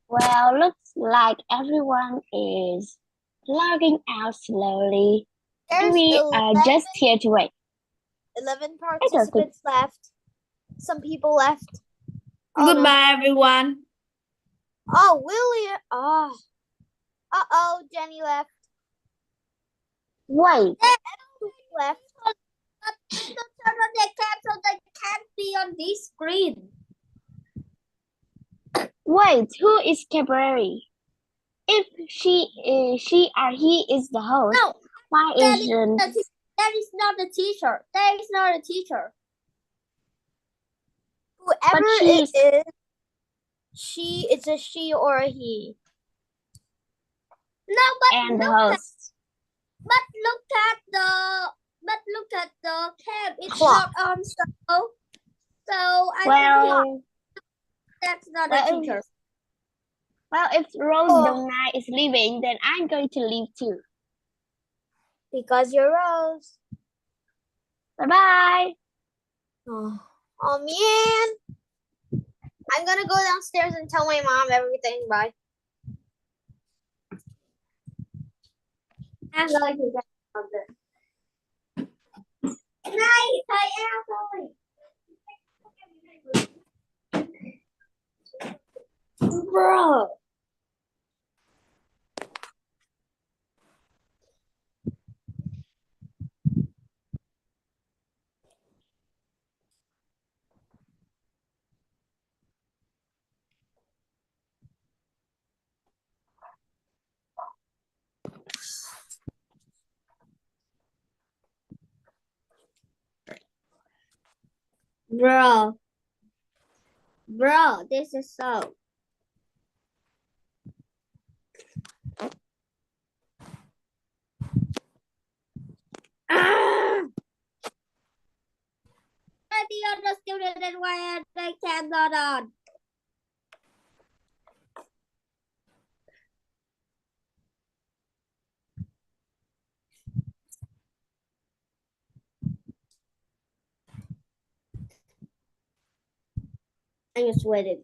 Well, looks like everyone is logging out slowly. We are just here to wait. 11 participants left. Some people left. Goodbye, everyone. Oh, William. Oh. Uh-oh, Jenny left. Wait. Left. They can't be on this screen. Wait, who is Cabreri? If she or he is the host, no, why isn't... That is not the teacher. That is not a teacher. Whoever it is, it's a she or a he. No, but and the host. Look at the cam. It's Clock. not on so I think that's not a teacher. Well, if Rose Donna is leaving, then I'm going to leave too. Because you're Rose. Bye-bye. Oh man. I'm gonna go downstairs and tell my mom everything. Bye. I'm going to get something. Này, thầy ao rồi. Bro. Bro, this is so. The other student and why they cannot on. I just waited.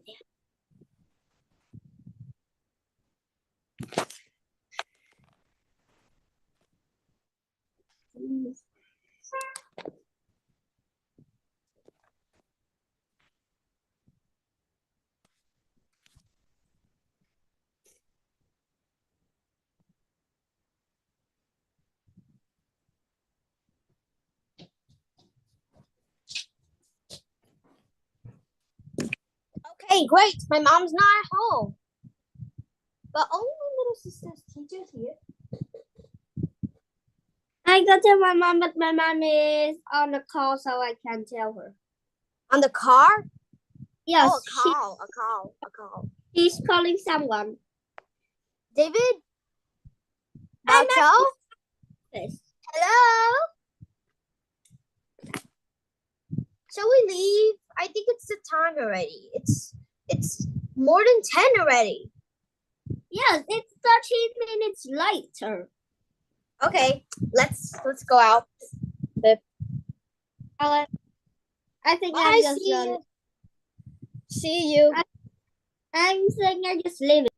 Okay, great. My mom's not at home. But only my little sister's teacher's here. I go tell my mom, but my mom is on the call, so I can't tell her. On the car? Yes. Oh, a call. She's calling someone. David? Alto? Yes. Hello? Shall we leave? I think it's the time already. It's more than 10 already. Yes, it's 13 minutes later. Okay, let's go out. I think Bye, I'm just see you. See you. I'm saying I just leave it.